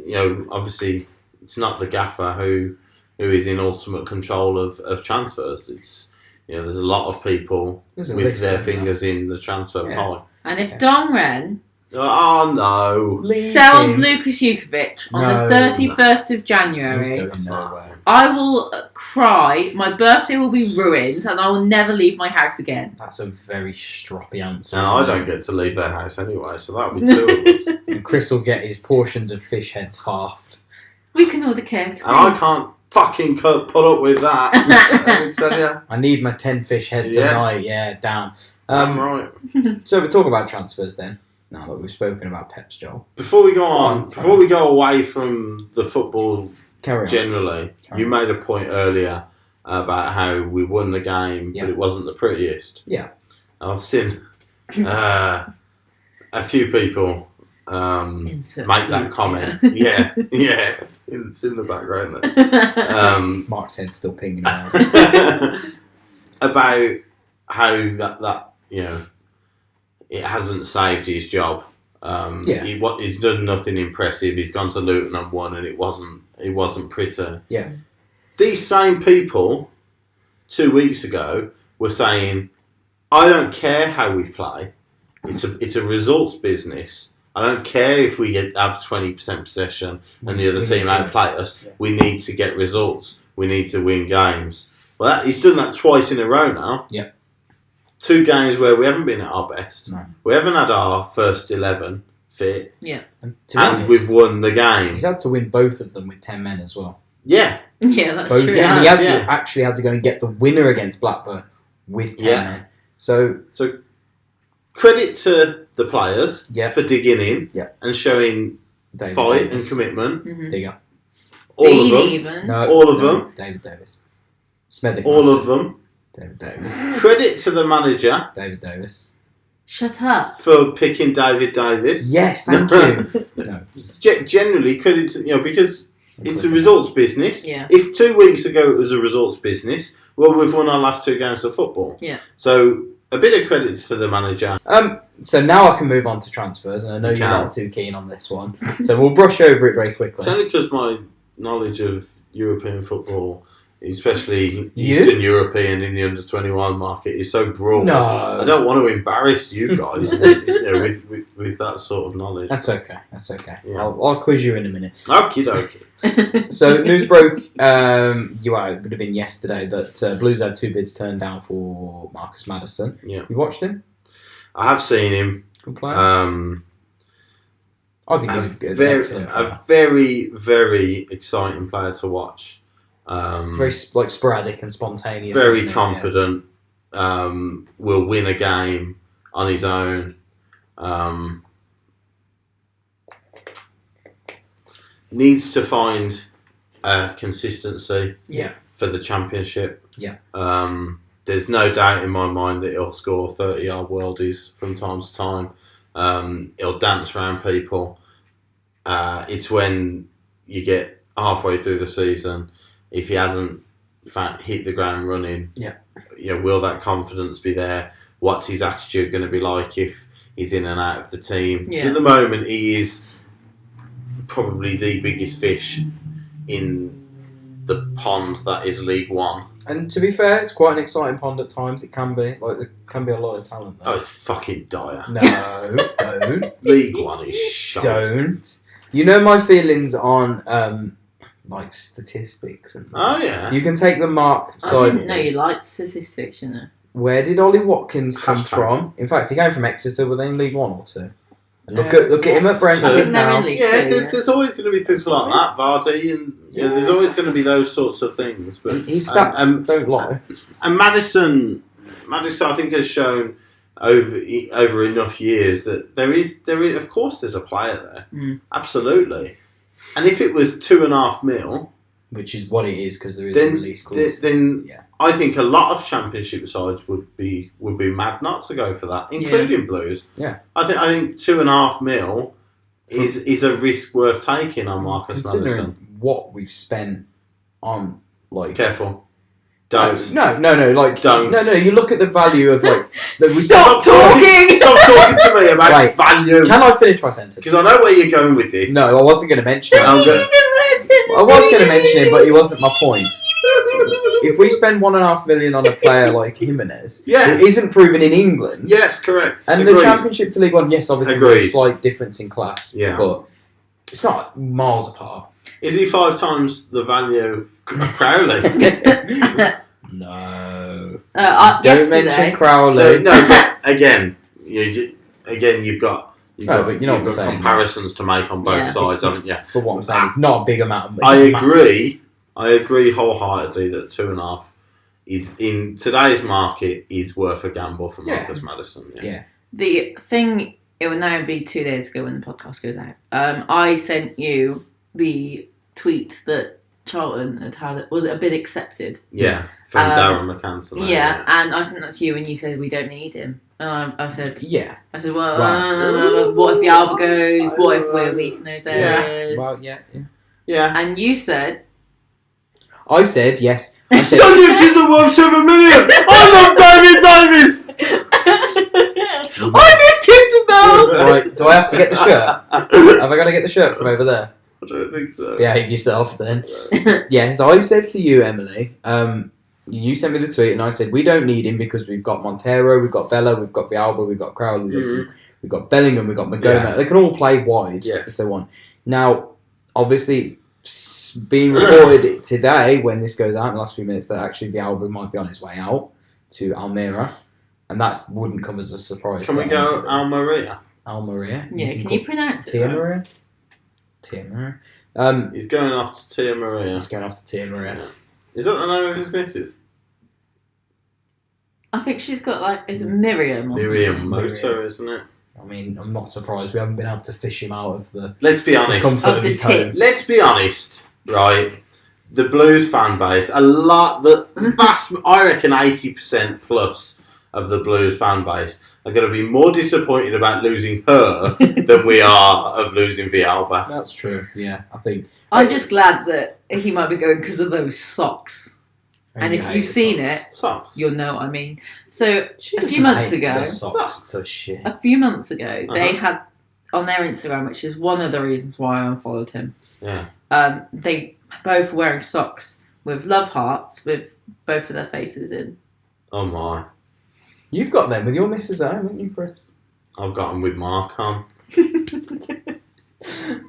obviously it's not the gaffer who is in ultimate control of transfers. It's there's a lot of people with their fingers in the transfer pie. And if Don Wren sells Lucas Jukovic on the 31st of January, I will cry, my birthday will be ruined, and I will never leave my house again. That's a very stroppy answer. And I don't get to leave their house anyway, so that'll be 2 of us. And Chris will get his portions of fish heads halved. We can order KFC. And I can't fucking put up with that. Let me tell you. I need my 10 fish heads a night. Yeah, damn. Right. So we're talking about transfers then. Now that we've spoken about Pep's job. Before we go on, before we go away from the football generally, you made a point earlier about how we won the game, but it wasn't the prettiest. Yeah. I've seen a few people make that comment. Yeah. It's in the background there. Mark's head's still pinging out. About how that it hasn't saved his job. He's done nothing impressive. He's gone to Luton and won, and it wasn't pretty. Yeah. These same people 2 weeks ago were saying, "I don't care how we play. It's a results business. I don't care if we have 20% possession and the other team outplay us. Yeah. We need to get results. We need to win games." Well, he's done that twice in a row now. Yeah. 2 games where we haven't been at our best. No. We haven't had our first 11 fit. Yeah. And we've won the game. He's had to win both of them with 10 men as well. Yeah. Yeah, that's both, true. And he actually had to go and get the winner against Blackburn with 10 men. So credit to the players for digging in and showing David fight Davis. and commitment. Mm-hmm. Digger. All of them. Even. No, all of them. David Davis. Smethwick. All of them. David Davis. Credit to the manager. David Davis. Shut up. For picking David Davis. Yes, thank you. No. Generally, credit to, because it's a results business. Yeah. If 2 weeks ago it was a results business, well, we've won our last 2 games of football. Yeah. So a bit of credit for the manager. So now I can move on to transfers, and I know you're not too keen on this one, so we'll brush over it very quickly. It's only because my knowledge of European football, especially Eastern European in the under-21 market, is so broad. No. I don't want to embarrass you guys with that sort of knowledge. That's okay. Yeah. I'll quiz you in a minute. Okie dokie. So news broke, it would have been yesterday, that Blues had 2 bids turned down for Marcus Maddison. Yeah. You watched him? I have seen him. Good player. I think he's a very, very exciting player to watch. Very sporadic and spontaneous. Very confident. Will win a game on his own. Needs to find consistency. Yeah. For the championship. Yeah. There's no doubt in my mind that he'll score 30-yard worldies from time to time. He'll dance around people. It's when you get halfway through the season, if he hasn't hit the ground running, will that confidence be there? What's his attitude going to be like if he's in and out of the team? Yeah. So at the moment, he is probably the biggest fish in the pond that is League One. And to be fair, it's quite an exciting pond at times. It can be. There can be a lot of talent there. Oh, it's fucking dire. No, don't. League One is shite. Don't. You know my feelings on statistics. And you can take the mark side. I didn't know you liked statistics, you know. Where did Ollie Watkins come from? In fact, he came from Exeter. Were they in League One or 2? Look at him at Brentford now. There's always going to be people like that, Vardy, and there's always going to be those sorts of things. But his stats don't lie. And Maddison, I think, has shown over enough years that there is of course there's a player there, absolutely. And if it was 2.5 mil, which is what it is because there is a release clause, then I think a lot of Championship sides would be mad not to go for that, including Blues. Yeah, I think 2.5 mil is a risk worth taking on Marcus Maddison. What we've spent on careful. Don't. No. Don't. No. You look at the value of Stop talking. Stop talking to me about value. Can I finish my sentence? Because I know where you're going with this. No, I wasn't going to mention it. I was going to mention it, but it wasn't my point. If we spend 1.5 million on a player like Jimenez, who isn't proven in England, yes, correct, and agreed. the Championship to League One, yes, obviously there's a slight difference in class, but it's not miles apart. Is he 5 times the value of Crowley? No. Don't mention Crowley. So, no, but again, you've got comparisons to make on both sides, haven't you? For what I'm saying, it's not a big amount. I agree wholeheartedly that 2.5 is in today's market is worth a gamble for Marcus Maddison. The thing it will now be 2 days ago when the podcast goes out. I sent you the tweet that Charlton had. Was it a bid accepted? Yeah, from Darren McCann. Yeah, and I sent that to you, and you said we don't need him. I said, yeah. I said, well, what if the Alba goes? What if we're weak in those areas? Well, yeah. And you said, I said yes. I said, Sandwich is worth 7 million. I love David Davis. I missed Clifton Bell. Right, do I have to get the shirt? Have I got to get the shirt from over there? I don't think so. Behave yourself then. Yes, I said to you, Emily. You sent me the tweet, and I said we don't need him because we've got Montero, we've got Bella, we've got Villalba, we've got Crowley, we've got Bellingham, we've got Magona. Yeah. They can all play wide if they want. Now, obviously, being reported today when this goes out in the last few minutes that actually Villalba might be on his way out to Almira, and that wouldn't come as a surprise. Can we go Almeria? Almeria. Yeah, can you pronounce it? Tia Maria. Tia Maria. He's going off to Tia Maria. He's going off to Tia Maria. Is that the name of his missus? I think she's got is it Miriam or Miriam something? Moto, isn't it? I mean, I'm not surprised we haven't been able to fish him out of the. Let's be honest. Comfort of his home. Let's be honest, right? The Blues fan base, I reckon 80% plus of the Blues fan base are going to be more disappointed about losing her than we are of losing Villalba. That's true. Yeah, I think. I'm just glad that he might be going because of those socks. And if you've seen socks. You'll know what I mean. So She a few months hate ago, the socks to shit. they had on their Instagram, which is one of the reasons why I unfollowed him. Yeah. They both were wearing socks with love hearts with both of their faces in. Oh my! You've got them with your missus at home, haven't you, Chris? I've got them with Mark on.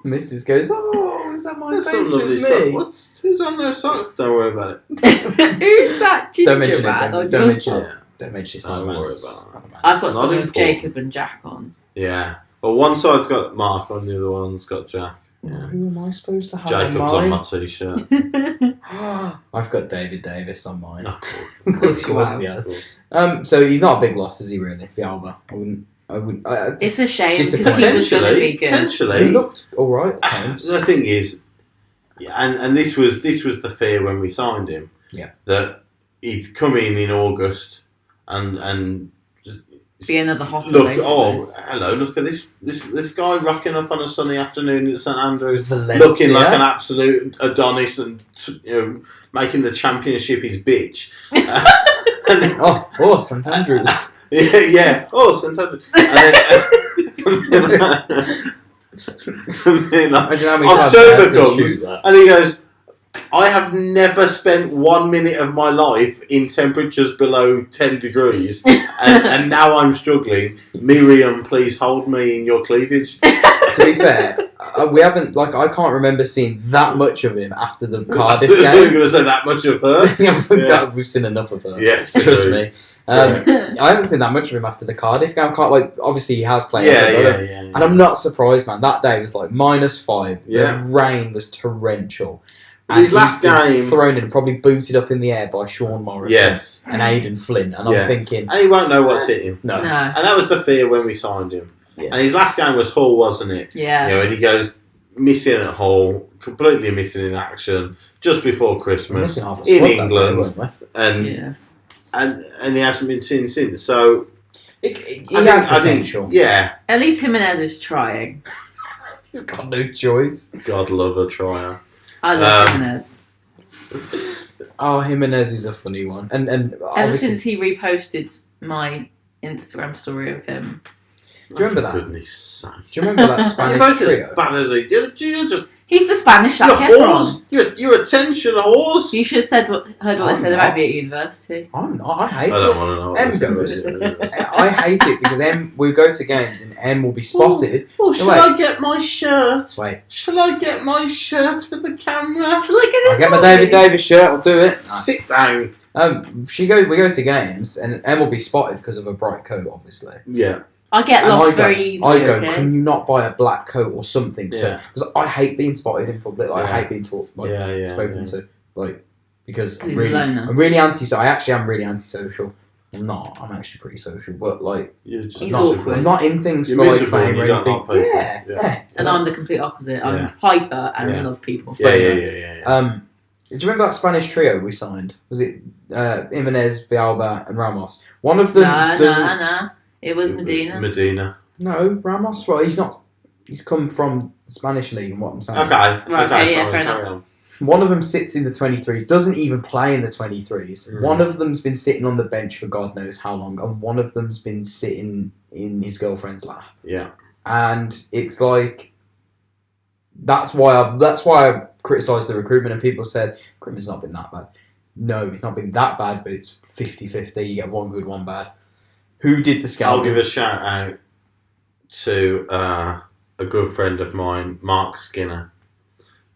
Mrs. goes, oh, is that my There's face some lovely with me? socks. Who's on those socks? Don't worry about it. Who's that ginger Don't mention man it. on Don't your mention sock? it. Don't mention it. Don't worry It's about it. not I've got Not some with important. Jacob and Jack on. Yeah. Well, one side's got Mark on, the other one's got Jack. Yeah. Who am I supposed to have Jacob's on on mine? my t-shirt. I've got David Davis on mine. Oh, Of course you course have. he has. So he's not a big loss, is he? Really, Villalba? I wouldn't. It's a shame because he Disappointing. was going to be good. Potentially. He looked all right at times. The thing is, and this was the fear when we signed him. Yeah. That he'd come in August and just Be another hotter look. basically. Oh, hello! Look at this guy rocking up on a sunny afternoon at St Andrews, Valencia. looking like an absolute Adonis, and making the championship his bitch. And then, St Andrews. yeah. Oh, St Andrews. And then Imagine how many times October I had to comes, shoot that. and he goes, I have never spent 1 minute of my life in temperatures below 10 degrees, and now I'm struggling. Miriam, please hold me in your cleavage. To be fair, we haven't, I can't remember seeing that much of him after the Cardiff You're game. going to say that much of her? Yeah. We've seen enough of her. Yes, Trust agreed. me. I haven't seen that much of him after the Cardiff game. Obviously he has played. Yeah. And I'm not surprised, man. That day was -5. Yeah. The rain was torrential. His And last he's been game- thrown in, probably booted up in the air by Sean Morrison Yes. and Aidan Flint. And Yeah. I'm thinking, And he won't know what's hit him. no. No. And that was the fear when we signed him. Yeah. And his last game was Hull, wasn't it? Yeah. And he goes missing at Hull, completely missing in action just before We're Christmas missing half a in squad that day, England, weren't we? and Yeah. and he hasn't been seen since. So He I had think, potential. yeah, At least Jimenez is trying. He's got no choice. God love a trier. I love Um, Jimenez. Oh, Jimenez is a funny one. And Ever obviously, since he reposted my Instagram story of him. Do you remember For that? Goodness sake! do you remember that You're Spanish both as trio? bad as he. You're just He's the Spanish you're Zac a horse. Efron. You're attention horse. You should have heard what I'm I said not. about me at university. I'm not. I hate I don't it. want to know. M goes. I hate it because we go to games and M will be spotted. Oh, should Wait. I get my shirt? Wait, Shall I get my shirt for the camera? Shall I get I'll get my David Davis shirt. I'll do it. Sit down. We go to games and M will be spotted because of a bright coat, obviously. Yeah. I get And lost very easily. I go, okay? can you not buy a black coat or something? Yeah. Because I hate being spotted in public. I Yeah. hate being spoken Yeah. to. Because He's a really, loner. I'm really I actually am really antisocial. I'm not. I'm actually pretty social, but like, he's awkward. I'm not in things for like fame or anything. Yeah. And I'm the complete opposite. I'm hyper and I love people. Yeah. Do you remember that Spanish trio we signed? Was it Jimenez, Villalba, and Ramos? One of them Nah. It was Medina. No, Ramos. Well, he's not. He's come from the Spanish league, and what I'm saying. Okay, fair enough. One of them sits in the 23s, doesn't even play in the 23s. One of them's been sitting on the bench for God knows how long, and one of them's been sitting in his girlfriend's lap. Yeah. And it's like, that's why I criticised the recruitment, and people said, recruitment's not been that bad. No, it's not been that bad, but it's 50-50. You get one good, one bad. Who did the scouting? I'll give a shout out to a good friend of mine, Mark Skinner.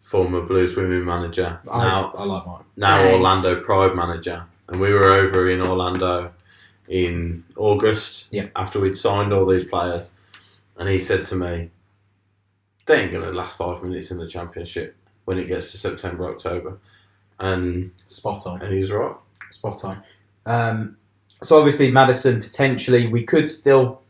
Former Blues women manager. I like Mark. Now Orlando Pride manager. And we were over in Orlando in August after we'd signed all these players. And he said to me, they ain't going to last 5 minutes in the Championship when it gets to September, October. And spot on. And he was right. Spot on. So obviously Maddison, potentially, we could still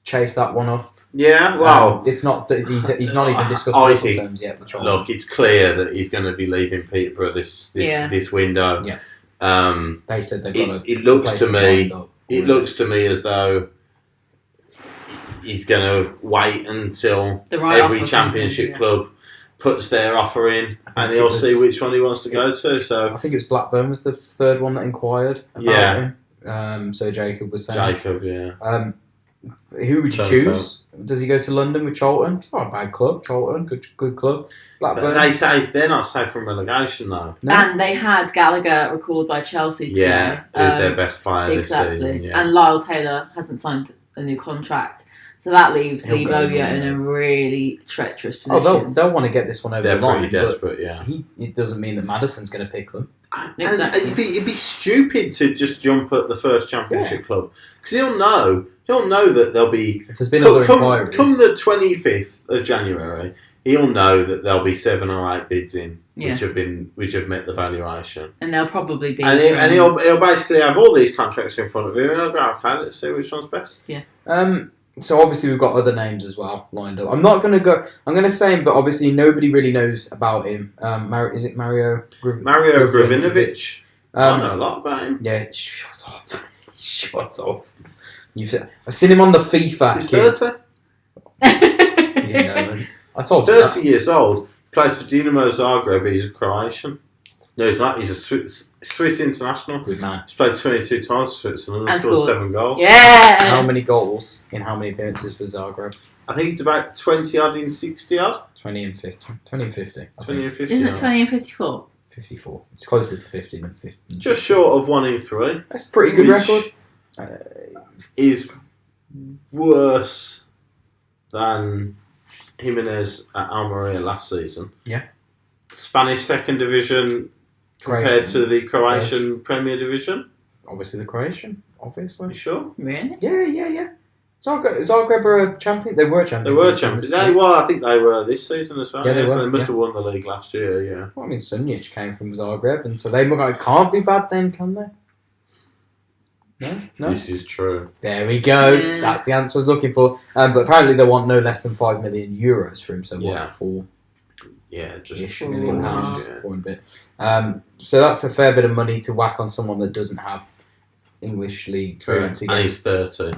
chase that one up. Yeah, well, it's not. He's not even discussed whistle terms yet. Look, it's clear that he's going to be leaving Peterborough this window. Yeah. They said they've got. It looks to me. It looks to me as though he's going to wait until every Championship club puts their offer in, and he'll see which one he wants to go to. So I think it was Blackburn was the third one that inquired about him. So Jacob was saying. Who would you choose? Does he go to London with Charlton? It's not a bad club. Charlton, good club. Blackburn. But they're not safe from relegation though. No. And they had Gallagher recalled by Chelsea today. Yeah, who's their best player this season. Yeah. And Lyle Taylor hasn't signed a new contract. So that leaves Lee Bowyer in a really treacherous position. Oh, they'll want to get this one over the line. They're pretty desperate, yeah. It doesn't mean that Maddison's going to pick them. Exactly. And it'd be stupid to just jump at the first Championship club. Because he'll know that there'll be... If there's been other inquiries... Come the 25th of January, he'll know that there'll be 7 or 8 bids in, which have met the valuation. And they'll probably be... And he'll basically have all these contracts in front of him, and he'll go, okay, let's see which one's best. Yeah. So obviously we've got other names as well lined up. I'm not going to go... I'm going to say him, but obviously nobody really knows about him. Is it Mario... Mario Gravinovic. I know a lot about him. Yeah, shut up. Shut up. I've seen him on the FIFA. He's 30. You didn't know, man. I told you. He's 30 years old. Plays for Dinamo Zagreb. He's a Croatian. No, he's not. He's a Swiss international. Good man. He's played 22 times for Switzerland and scored 7 goals. Yeah. How many goals in how many appearances for Zagreb? I think it's about 20 odd in 60 odd. 20 and 50. 20 and 50. 20 and 50. Isn't it 20 and 54? 54. It's closer to 50 than 50. Just short of 1 in 3. That's a pretty good record. Is worse than Jimenez at Almeria last season. Yeah. Spanish second division compared to the Croatian Premier Division. Obviously the Croatian. Obviously. You sure? Really? Yeah. Zagreb are a champion. They were champions. They were champions. I think they were this season as well. Yeah, they were. So they must have won the league last year. Yeah. Well, I mean, Sunjic came from Zagreb, and so they can't be bad then, can they? No? This is true. There we go. Yeah. That's the answer I was looking for. But apparently they want no less than €5 million for him. So what? 4? Yeah, just £4 million, £4 and a bit. So that's a fair bit of money to whack on someone that doesn't have English league experience. And he's 30.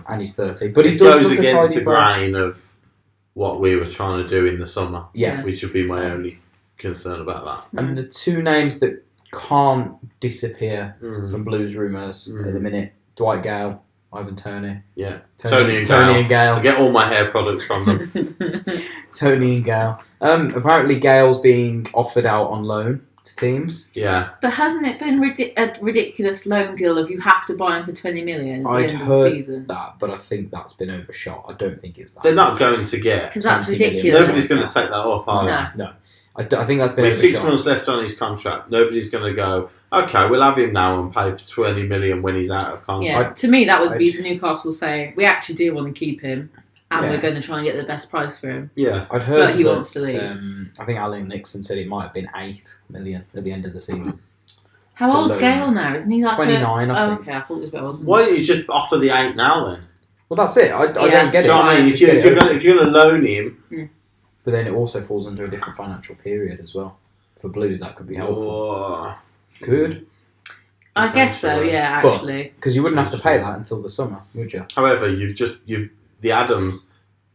But it goes against the grain of what we were trying to do in the summer. Yeah, which would be my only concern about that. And the 2 names that can't disappear from Blues rumours at the minute. Dwight Gale, Ivan Toney. Yeah. Tony and Gale. I get all my hair products from them. Tony and Gale. Apparently Gale's being offered out on loan to teams. Yeah. But hasn't it been a ridiculous loan deal of you have to buy him for 20 million I'd at the end heard of the season? that, but I think that's been overshot. I don't think it's that. They're not going to get... Because that's ridiculous. Nobody's going to take that up, are they? No. I think that's been with overshot. 6 months left on his contract, nobody's going to go, okay, we'll have him now and pay for 20 million when he's out of contract. Yeah, to me that would be Newcastle saying, we actually do want to keep him and we're going to try and get the best price for him. Yeah. I'd heard but he wants to leave. I think Alan Nixon said it might have been 8 million at the end of the season. How old's Gale now? Isn't he like 29, I think. Okay, I thought it was a bit older. Why don't you just offer the 8 now then? Well, that's it. I don't get it. Do you know what I mean? If you're going to loan him... But then it also falls under a different financial period as well. For Blues, that could be helpful. Could. I guess so, yeah, actually. Because you wouldn't have to pay that until the summer, would you? However, the Adams...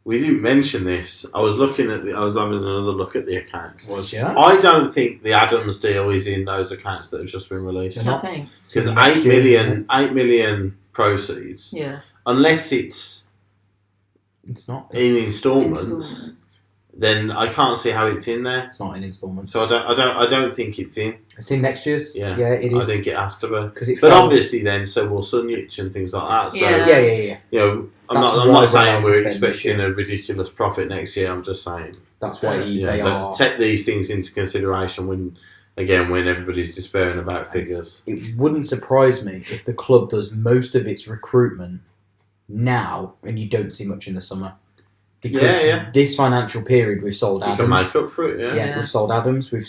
We didn't mention this. I was having another look at the accounts. I don't think the Adams deal is in those accounts that have just been released. Nothing. Because 8 million proceeds. Yeah. Unless it's not in instalments, then I can't see how it's in there. It's not in instalments. So I don't think it's in. It's in next year's. Yeah, it is. I think it has to be. But obviously, then so will Sunjic and things like that. So yeah. You know, I'm not saying we're expecting a ridiculous profit next year. I'm just saying that's why they are. Take these things into consideration when everybody's despairing about figures. It wouldn't surprise me if the club does most of its recruitment now and you don't see much in the summer. Because this financial period we've sold Adams. You can make up for it, yeah. We've sold Adams. We've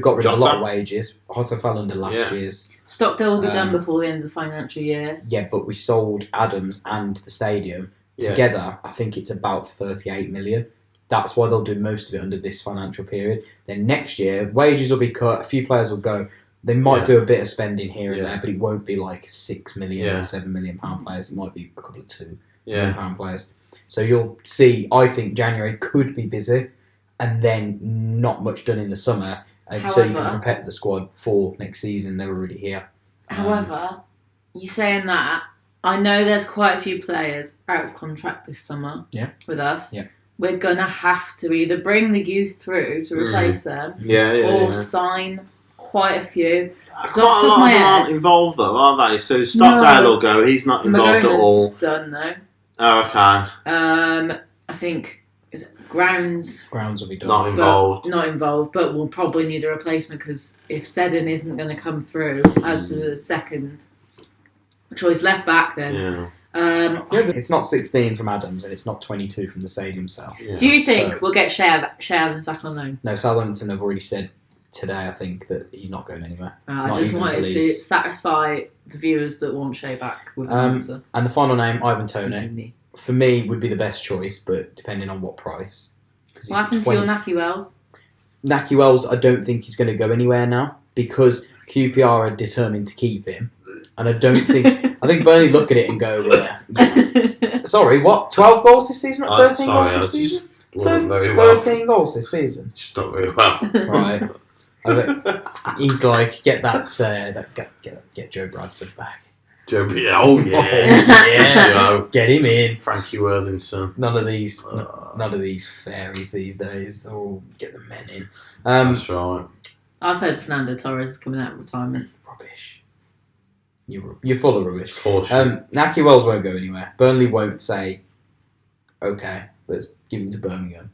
got rid of a lot of wages. Hotter fell under last year's. Stockdale will be done before the end of the financial year. Yeah, but we sold Adams and the stadium together. I think it's about 38 million. That's why they'll do most of it under this financial period. Then next year, wages will be cut. A few players will go. They might do a bit of spending here and there, but it won't be like 6 million or 7 million pound players. It might be a couple of £2 million pound players. So you'll see, I think January could be busy and then not much done in the summer. So you can prepare the squad for next season. They're already here. However, you saying that, I know there's quite a few players out of contract this summer with us. Yeah. We're going to have to either bring the youth through to replace them or sign quite a few. Quite a lot of them aren't involved though, are they? So Stockdale will go. He's not involved at all. Done though. Oh, okay. I think is it Grounds. Grounds will be done. Not involved, but we'll probably need a replacement because if Seddon isn't going to come through as the second choice left back, then it's not 16 from Adams and it's not 22 from the stadium cell. Yeah. Do you think we'll get Shea Adams back on loan? No, Southampton have already said today, I think, that he's not going anywhere. I just wanted to satisfy the viewers that want Shea back with an answer. And the final name, Ivan Toney, for me would be the best choice, but depending on what price. What happened to your Naki Wells? Naki Wells, I don't think he's going to go anywhere now because QPR are determined to keep him, and I don't think. I think Burnley look at it and go, sorry, what? 12 goals this season? 13 goals this season? 13 goals this season. Just not very well. Right. He's like, get Joe Bradford back. Yeah. Get him in. Frankie Worthington. None of these fairies these days. Oh, get the men in. That's right. I've heard Fernando Torres is coming out of retirement. Rubbish. You're full of rubbish. Naki Wells won't go anywhere. Burnley won't say, okay, let's give him to Birmingham.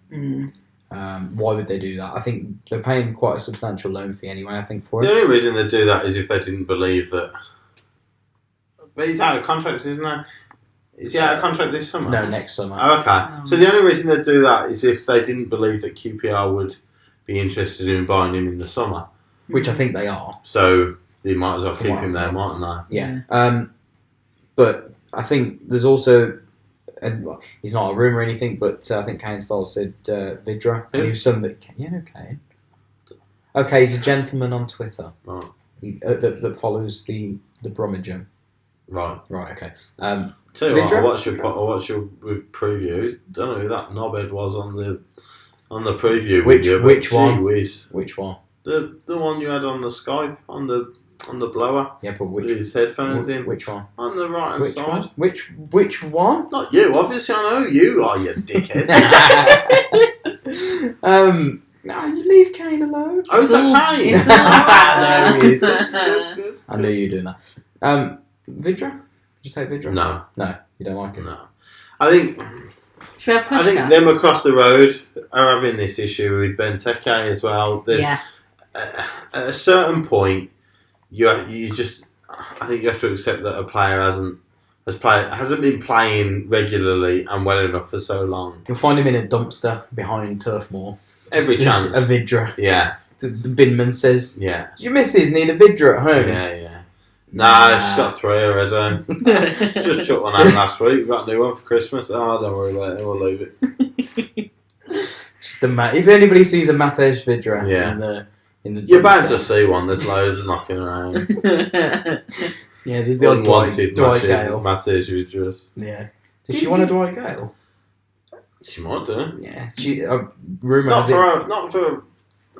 Why would they do that? I think they're paying quite a substantial loan fee anyway, I think, for it. The only reason they do that is if they didn't believe that... But he's out of contract, isn't he? Is he out of contract this summer? No, next summer. Oh, okay. So the only reason they do that is if they didn't believe that QPR would be interested in buying him in the summer. Which I think they are. So they might as well keep him there, mightn't they? Yeah. But I think there's also... And he's not a rumour or anything, but I think Kane Styles said Vidra. He was somebody. Kane. Okay, he's a gentleman on Twitter that follows the Brummagem. Right. Okay. Tell you Vidra? I watched your preview. Don't know who that knobhead was on the preview. Which one? Whiz. Which one? The one you had on the Skype on the blower. Yeah, but with his headphones in. Which one? On the right hand side. One? Which one? Not you. Obviously, I know who you are, you dickhead. No, you leave Kane alone. Oh, is that Kane? No, he is. Good. I knew you were doing that. Vidra? Did you take Vidra? No, you don't like him. No, I think. I think them across the road are having this issue with Benteke as well. There's at a certain point. I think you have to accept that a player hasn't been playing regularly and well enough for so long. You'll find him in a dumpster behind Turf Moor. Every chance. A Vidra. Yeah. the binman says, yeah. Does your missus need a Vidra at home? Yeah. Nah, she's got 3 already. Just chucked one out last week. We got a new one for Christmas. Oh, don't worry about it. We'll leave it. Just if anybody sees a Matej Vidra in the you're bound to see one. There's loads knocking around. Yeah, there's the unwanted Dwight Gale. Matej Vidras. Yeah. Does she want a Dwight Gale? She might do. Yeah. Rumour has it. Not for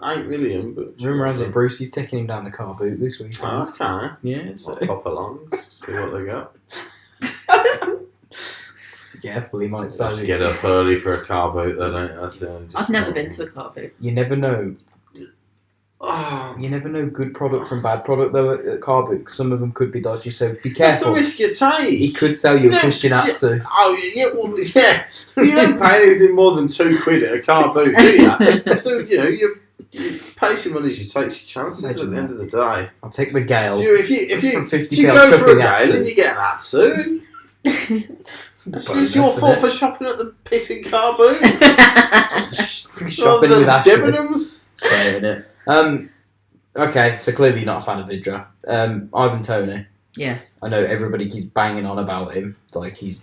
8 million, but rumour has it Brucey's taking him down the car boot this week. Oh, okay. Yeah, so I'll pop along, see what they got. Yeah, well, he might Have to get up early for a car boot, though, don't you? That's the only I've never been to a car boot. You never know. You never know good product from bad product, though, at car boot, because some of them could be dodgy, so be careful. That's the risk you take. He could sell you a Christian Atsu. Yeah. You don't pay anything more than £2 at a car boot, do you? So, you pay some money as you take your chances at the end of the day. I'll take the Gale. If you go for a Gale and you get an Atsu, it's your fault for shopping at the pissing car boot. Shopping with Ashley. Debenhams. It's great, isn't it? Okay, so clearly you're not a fan of Vidra. Ivan Toney. Yes. I know everybody keeps banging on about him. Like his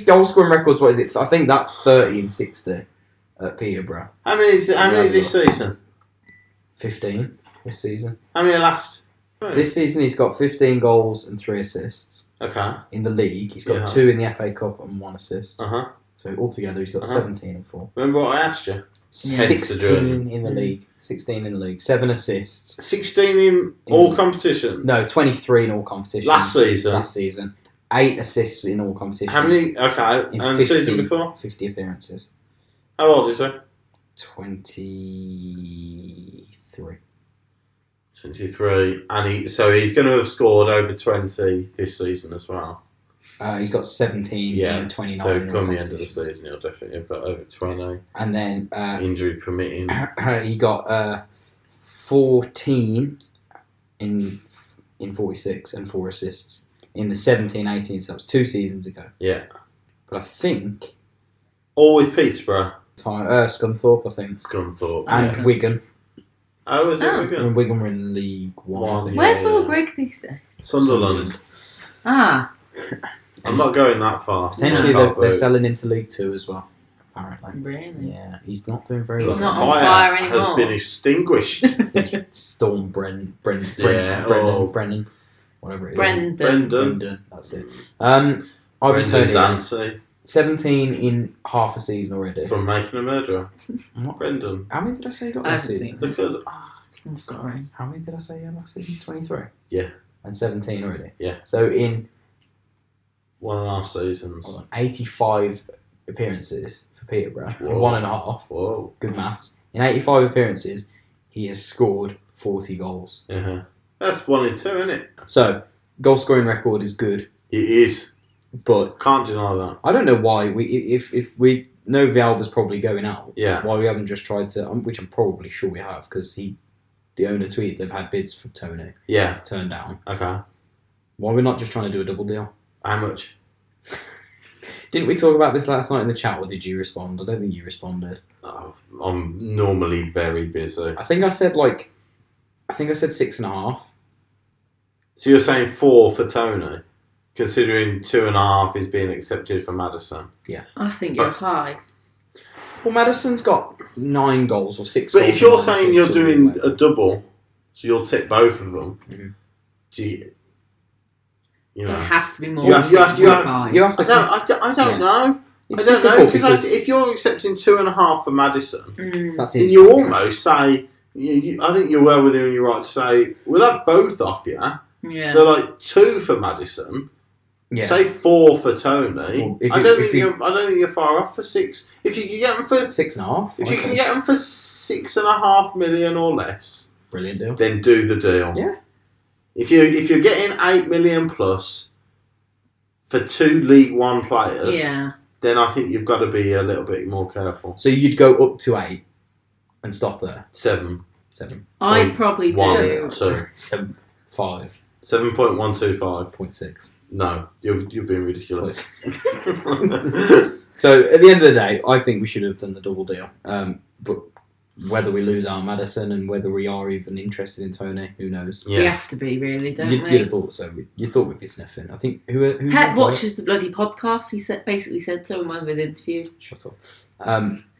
goal scoring record's, what is it? I think that's 30 and 60 at Peterborough. How many this season? 15 this season. How many last? This season he's got 15 goals and 3 assists. Okay. In the league, he's got 2 in the FA Cup and 1 assist. Uh-huh. So altogether he's got 17 and 4. Remember what I asked you? 16 in the league. 16 in the league. 7 assists. 16 in all competition? No, 23 in all competitions. Last season? 8 assists in all competitions. How many? Okay. And the season before? 50 appearances. How old is he? 23. 23. And he's going to have scored over 20 this season as well. He's got 17 and 29. So come the end of the season, he'll definitely have got over 20. And then injury permitting, he got 14 in 46 and 4 assists in the 17-18. So that was 2 seasons ago. Yeah, but I think all with Peterborough, Scunthorpe, I think. Scunthorpe and Wigan. Oh, is it Wigan? And Wigan were in League One. Where's Will Grigg these days? Sunderland. I'm not going that far. Potentially they're selling him to League 2 as well, apparently. Really? Yeah, he's not doing very well. He's not on fire anymore. Has been extinguished. Storm Brennan, whatever it is. Brendan. That's it. Brendan Dancy. 17 in half a season already. From Making a Murderer. Brendan. How many did I say he got last season? Because I'm sorry. How many did I say he had last season? 23? Yeah. And 17 already? Yeah. So in 1.5 seasons. 85 appearances for Peterborough. Whoa. 1.5. Whoa. Good maths. In 85 appearances, he has scored 40 goals. Uh-huh. That's 1 in 2, isn't it? So, goal scoring record is good. It is. But can't deny that. I don't know why if we know Villalba's probably going out. Yeah. Why we haven't just tried to, which I'm probably sure we have, because the owner tweeted they've had bids from Tony. Yeah. Turned down. Okay. Why are we not just trying to do a double deal? How much? Didn't we talk about this last night in the chat, or did you respond? I don't think you responded. I'm normally very busy. I think I said 6.5. So you're saying 4 for Tony, considering 2.5 is being accepted for Maddison? Yeah. I think you're high. Well, Maddison's got 9 goals or 6 but goals. But if you're saying you're doing a double, so you'll tip both of them, do you... It has to be more. You have to. I don't know. I don't know because if you're accepting 2.5 for Maddison, then you almost say. I think you're well within your right to say we'll have both off you. Yeah. So 2 for Maddison. Yeah. Say 4 for Tony. Well, I don't think you're far off for 6. If you can get them for 6.5. If you can get them for 6.5 million or less, brilliant deal. Then do the deal. Yeah. If you're getting 8 million plus for 2 League One players, then I think you've got to be a little bit more careful. So you'd go up to 8 and stop there. 7. I'd probably do 7. 5. 7.125. 0.6. No, you're being ridiculous. So at the end of the day, I think we should have done the double deal. But whether we lose out Maddison and whether we are even interested in Tony, who knows? Yeah. We have to be, really, don't we? You'd have thought so. You thought we'd be sniffing. I think who's Pep watches the bloody podcast. He basically said so in one of his interviews. Shut up.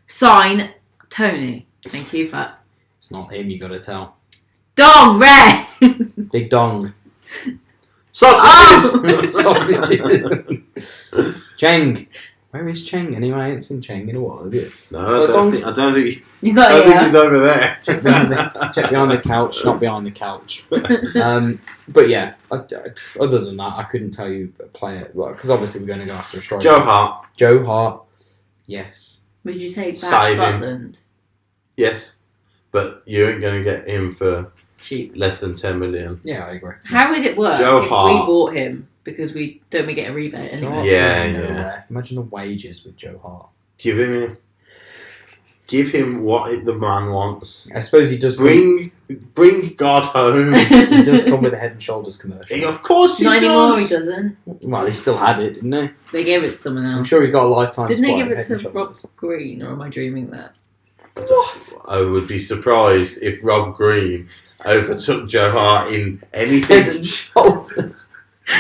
Sign Tony. Thank you, Pat. It's not him. You got to tell. Dong Ray. Big dong. Sausages. Sausages. Cheng. Where is Cheng? Anyway, I ain't seen Cheng in a while, have you? No, I don't think he's not here. I think he's over there. Check behind the couch, not behind the couch. But yeah, other than that, I couldn't tell you a player. Because obviously we're going to go after a striker. Joe Hart. Yes. Would you take back Butland? Yes. But you ain't going to get him for cheap, less than 10 million. Yeah, I agree. How would it work Joe if Hart. we bought him? Because we get a rebate anyway. Yeah. Imagine the wages with Joe Hart. Give him what the man wants. I suppose he does. Bring God home. He does come with a Head and Shoulders commercial. Of course he does. Not anymore. He doesn't. Well, he still had it, didn't he? They gave it to someone else. I'm sure he's got a lifetime. Didn't they give it to Rob Green, or am I dreaming that? What? I would be surprised if Rob Green overtook Joe Hart in anything. Head and Shoulders.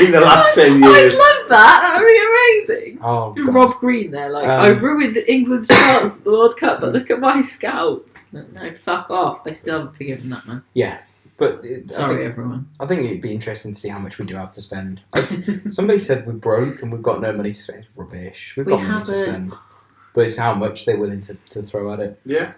In the last 10 years. I'd love that. That would be amazing. Oh, God. Rob Green there, like, I've ruined England's chance at the World Cup, but look at my scalp. No, fuck off. I still haven't forgiven that man. Yeah. But sorry, everyone. I think it'd be interesting to see how much we do have to spend. Somebody said we're broke and we've got no money to spend. It's rubbish. We've got money to spend. But it's how much they're willing to throw at it. Yeah.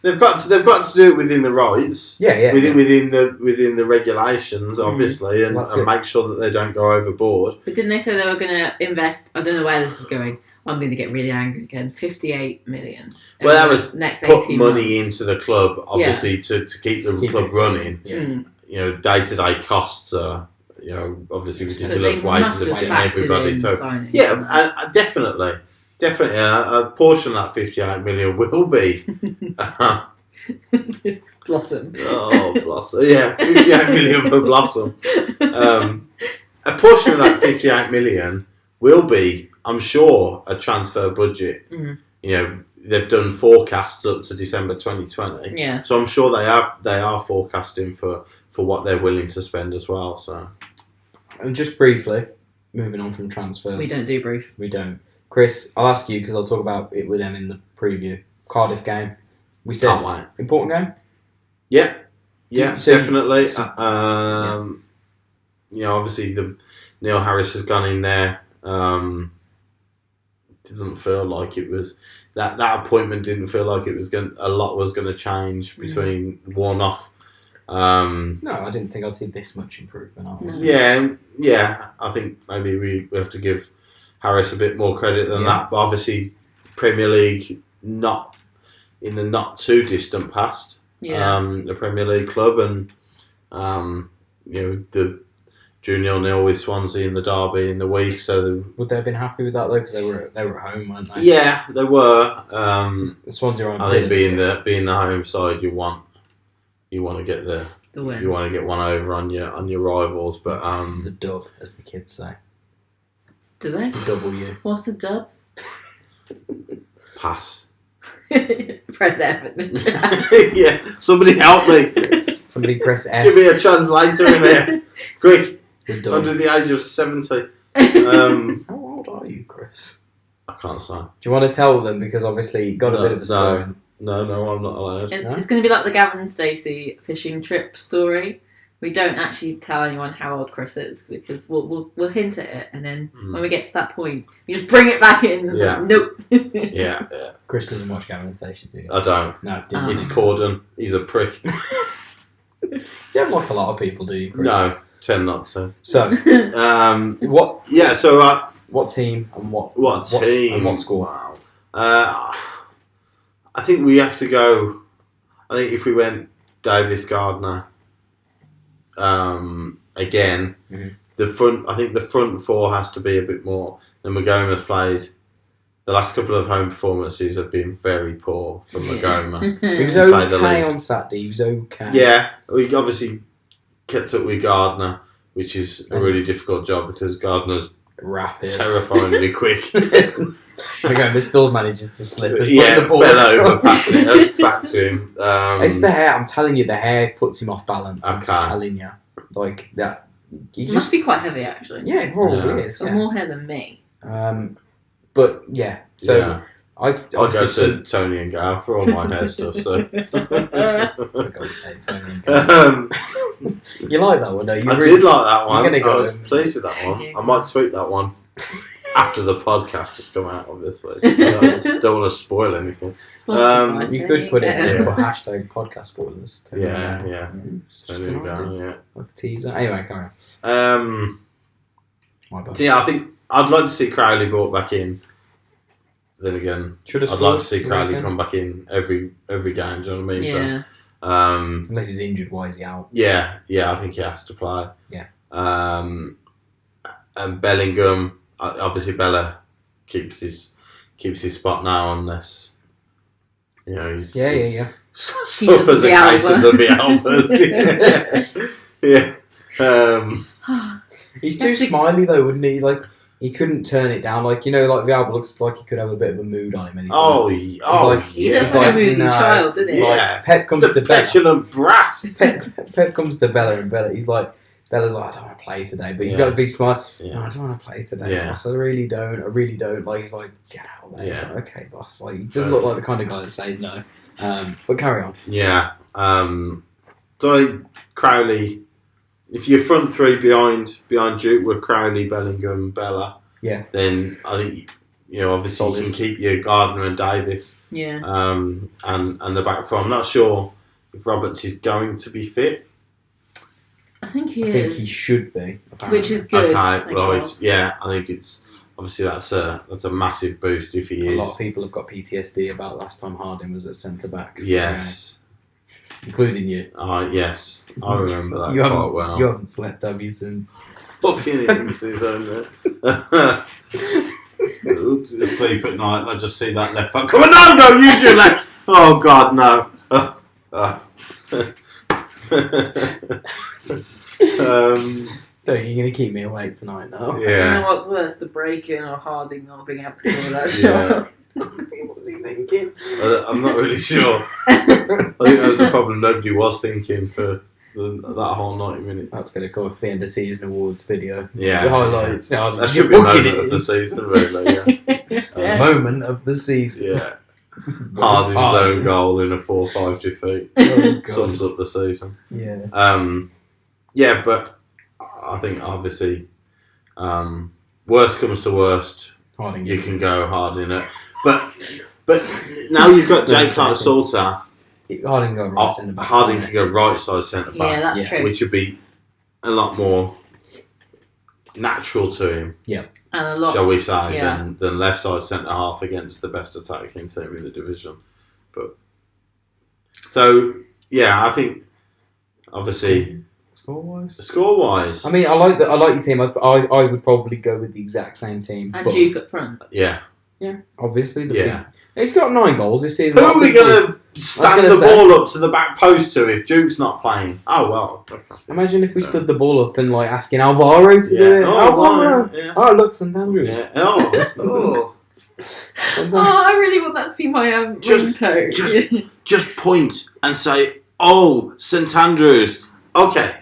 They've got to do it within the rights. Yeah. Within the regulations, obviously, and make sure that they don't go overboard. But didn't they say they were going to invest? I don't know where this is going. I'm going to get really angry again. 58 million. Well, that was next put 18 money months. into the club, obviously, to keep the club running. Yeah. You know, day-to-day costs are, obviously ridiculous wages of getting everybody. So definitely. Definitely, a portion of that 58 million will be Blossom. Oh, Blossom! Yeah, 58 million for Blossom. A portion of that 58 million will be, I'm sure, a transfer budget. Mm-hmm. They've done forecasts up to December 2020. Yeah. So I'm sure they are forecasting for what they're willing to spend as well. So, and just briefly, moving on from transfers. We don't do brief. We don't. Chris, I'll ask you because I'll talk about it with them in the preview. Cardiff game. We said important game. Yeah, definitely. Yeah. Obviously Neil Harris has gone in there. Doesn't feel like it was that appointment. Didn't feel like it was a lot was going to change between Warnock. No, I didn't think I'd see this much improvement. No. Yeah. I think maybe we have to give Harris a bit more credit than that, but obviously Premier League not in the not too distant past. The Premier League club and the drew 0-0 with Swansea in the derby in the week. So would they have been happy with that though? Because they were at home, weren't they? Yeah, they were. Swansea are. I think being the home side, you want to get the win. You want to get one over on your rivals, but the dub, as the kids say. Do they? The W. What's a dub? Pass. Press F in the chat. Yeah, somebody help me. Somebody press F. Give me a translator in here. Quick. Under the age of 70. How old are you, Chris? I can't say. Do you want to tell them? Because obviously you got a bit of a story. No, I'm not allowed. It's going to be like the Gavin and Stacey fishing trip story. We don't actually tell anyone how old Chris is because we'll hint at it, and then when we get to that point, you just bring it back in. Yeah. Nope. Yeah. Chris doesn't watch Gavin and Stacey, do you? I don't. No, it's Corden. He's a prick. You don't like a lot of people, do you, Chris? No, tend not to. So, what? Yeah. So, what team and what team and what score? Wow. I think we have to go. I think if we went Davis Gardner. Again, I think the front four has to be a bit more. And Magoma's played. The last couple of home performances have been very poor from Magoma. He was okay on Saturday. He was okay. Yeah, we obviously kept up with Gardner, which is a really difficult job because Gardner's rapid, terrifyingly quick. Again, this still manages to slip. Yeah, fell over, passing it back to him. It's the hair. I'm telling you, the hair puts him off balance. I'm telling you, like that. It must be quite heavy, actually. Yeah, it probably is. Got more hair than me. But yeah, so I go to Tony and Gav for all my hair stuff. So for God's sake, Tony and Gav. You like that one, though? I did like that one. I was pleased with that one. I might tweet that one after the podcast has come out, obviously. I just don't want to spoil anything. You could put it in for hashtag podcast spoilers. Yeah. Like a teaser. Anyway, carry on. So yeah, I think I'd like to see Crowley brought back in. Then again, I'd like to see Crowley come back in every game. Do you know what I mean? Yeah. So, unless he's injured, why is he out? Yeah, I think he has to play. Yeah. And Bellingham, obviously Bella keeps his spot now unless he's suffers a case of the Bialbas. Yeah. He's too smiley though, wouldn't he? Like he couldn't turn it down. Like like Bialba looks like he could have a bit of a mood on him. And he does have a moody child, doesn't he? Yeah. Pep comes to Bella. Petulant brat. Pep comes to Bella and Bella's like, I don't want to play today, but he's got a big smile. Yeah. No, I don't want to play today, boss. I really don't. Like he's like, get out there. He's like, okay, boss. Like he doesn't look like the kind of guy that says no. But carry on. Yeah. So I think Crowley. If your front three behind Duke were Crowley, Bellingham, Bella, then I think obviously you can keep your Gardner and Davis, and the back four. I'm not sure if Roberts is going to be fit. I think he think he should be, apparently. Which is good. Okay, well, I think it's obviously that's a massive boost if he is. A lot of people have got PTSD about last time Harding was at centre back. Yes. Including you. Yes, I remember that quite well. You haven't slept, have you, since? Fucking since sleep at night and I just see that left foot. Come on, no, use your left. Oh God, no. Don't you're gonna keep me awake tonight now? Yeah. I don't know what's worse, the break-in or Harding not being able to cover that shot. What was he thinking? I'm not really sure. I think that was the problem. Nobody was thinking for that whole 90 minutes. That's going to come up the end of season awards video. Yeah. The highlights. Yeah. That should be a moment of the season, really. Yeah. Moment of the season. Yeah. Harding's own goal in a 4-5 defeat sums up the season. Yeah. Yeah, but I think obviously, worst comes to worst, Harding you can go Harding it. But now you've got Jay Clark-Salter. Harding can go right centre back. Harding can go right side centre back. Yeah, that's true. Which would be a lot more natural to him. Yeah. And a lot, shall we say, than left side centre half against the best attacking team in the division. But so I think obviously score wise. I mean, I like your team. I would probably go with the exact same team. And Duke up front. Yeah. Yeah, obviously. He's got 9 goals this season. Who are we going to stand the ball up to the back post to if Duke's not playing? Oh, well. Imagine if we stood the ball up and asking Alvaro to do it. Alvaro! Yeah. Oh, look, St Andrews. Yeah. Oh. I really want that to be my ringtone. Just point and say, oh, St Andrews. Okay.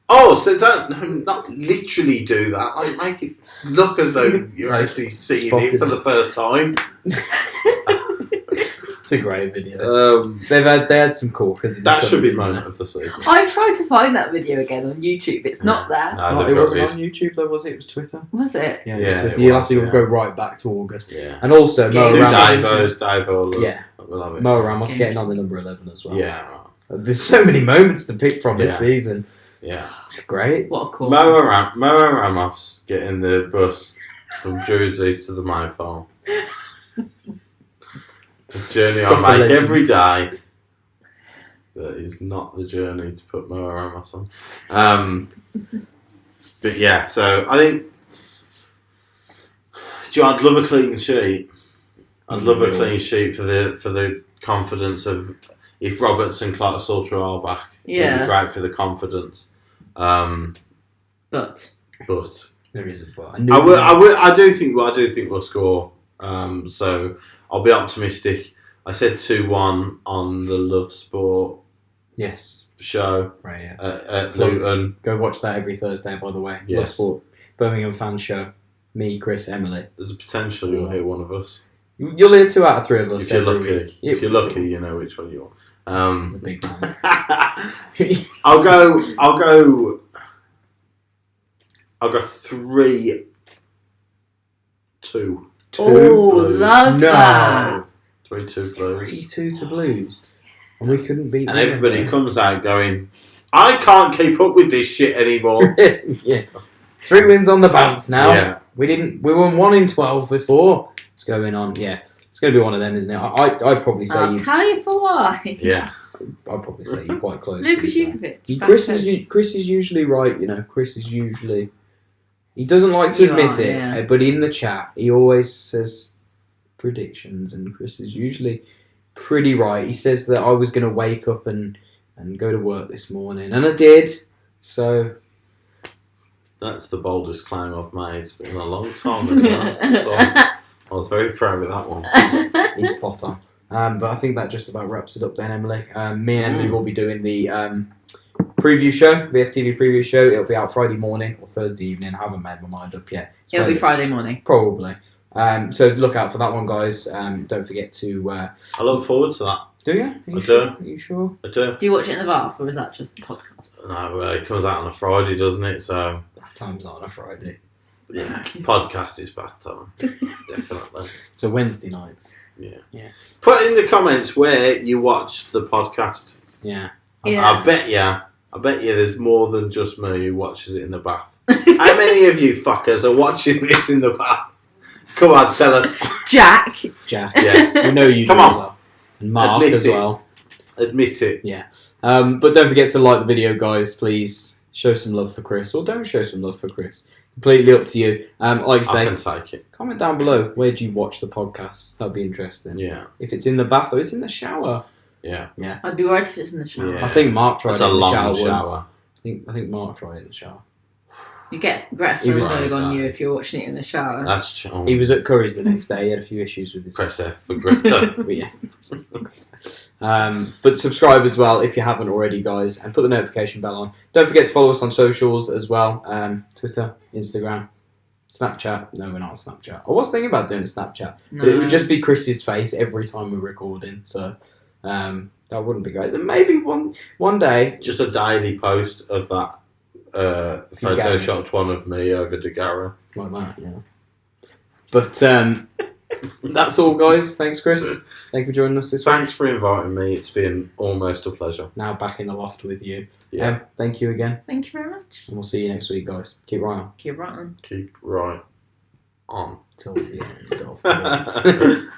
Oh, so not literally do that. Make it look as though you're actually seeing it for the first time. It's a great video. They had some corkers. That should be moment of the season. I've tried to find that video again on YouTube. It's not there. No, it wasn't on YouTube though, was it? It was Twitter. Was it? Yeah, it was Twitter. You have to go right back to August. Yeah. And also, Mo Ramos. Mo Ramos getting on the number 11 as well. Yeah. There's so many moments to pick from this season. Yeah. It's great. What a call. Mo Ramos getting the bus from Jersey to the Maypole. The journey I make every day. That is not the journey to put Mo Ramos on. But yeah, so I think I'd love a clean sheet. I'd love a clean sheet for the confidence of if Roberts and Clark-Salter are back. Yeah. It'd be great for the confidence. But There isn't, but I do think we'll score. So I'll be optimistic. I said 2-1 on the Love Sport show at Luton. Go watch that every Thursday, by the way. Yes. Love Sport, Birmingham Fan show. Me, Chris, Emily. There's a potential you'll hear one of us. You'll hear 2 out of 3 of us. If you're lucky. If you're lucky, you know which one you want. The big man. I'll go 3-2. Love that. 3-2 Blues. 3-2 to Blues. And we couldn't beat them. And everybody comes out going, I can't keep up with this shit anymore. Yeah. 3 wins on the bounce now. Yeah. We won 1 in 12 before. What's going on? Yeah. It's going to be one of them, isn't it? I'd probably say I'll tell you for why. Yeah. I'd probably say you're quite close. Lucas Jukovic. Chris is usually right, you know. Chris is usually... He doesn't like to admit it, but in the chat, he always says predictions, and Chris is usually pretty right. He says that I was going to wake up and go to work this morning, and I did, so... That's the boldest claim I've made in a long time as well. So I was very proud of that one. He's spot on. But I think that just about wraps it up then, Emily. Me and Emily will be doing the preview show, the FTV preview show. It'll be out Friday morning or Thursday evening. I haven't made my mind up yet. It'll be Friday morning. Probably. So look out for that one, guys. Don't forget to... I look forward to that. Do you? Are you sure? I do. Do you watch it in the bath, or is that just the podcast? No, it comes out on a Friday, doesn't it? So that time's not on a Friday. Yeah, podcast is bath time. Definitely. So Wednesday nights. Yeah. Put in the comments where you watched the podcast. Yeah. I bet you there's more than just me who watches it in the bath. How many of you fuckers are watching this in the bath? Come on, tell us. Jack. Yes. We know you. Come on. As well. And Mark Admit as well. Admit it. Yeah. But don't forget to like the video, guys. Please show some love for Chris, or don't show some love for Chris. Completely up to you. Like I say, I can take it. Comment down below. Where do you watch the podcast? That'd be interesting. Yeah. If it's in the bath or it's in the shower. Yeah. I'd be worried if it's in the shower. Yeah. I think Mark tried it in the shower. Shower. I think Mark tried it in the shower. You get breastfeeding on you if you're watching it in the shower. That's true. He was at Curry's the next day. He had a few issues with his... Press F for Greta. But subscribe as well if you haven't already, guys, and put the notification bell on. Don't forget to follow us on socials as well. Twitter, Instagram, Snapchat. No, we're not on Snapchat. I was thinking about doing a Snapchat, but it would just be Chris's face every time we're recording, so that wouldn't be great. Then maybe one day... Just a daily post of that photoshopped one of me over Degara. Like that, yeah. But that's all, guys. Thanks, Chris. Thank you for joining us this week. Thanks for inviting me. It's been almost a pleasure. Now back in the loft with you. Yeah. Thank you again. Thank you very much. And we'll see you next week, guys. Keep right on. Keep right on. Keep right on. Till the end of the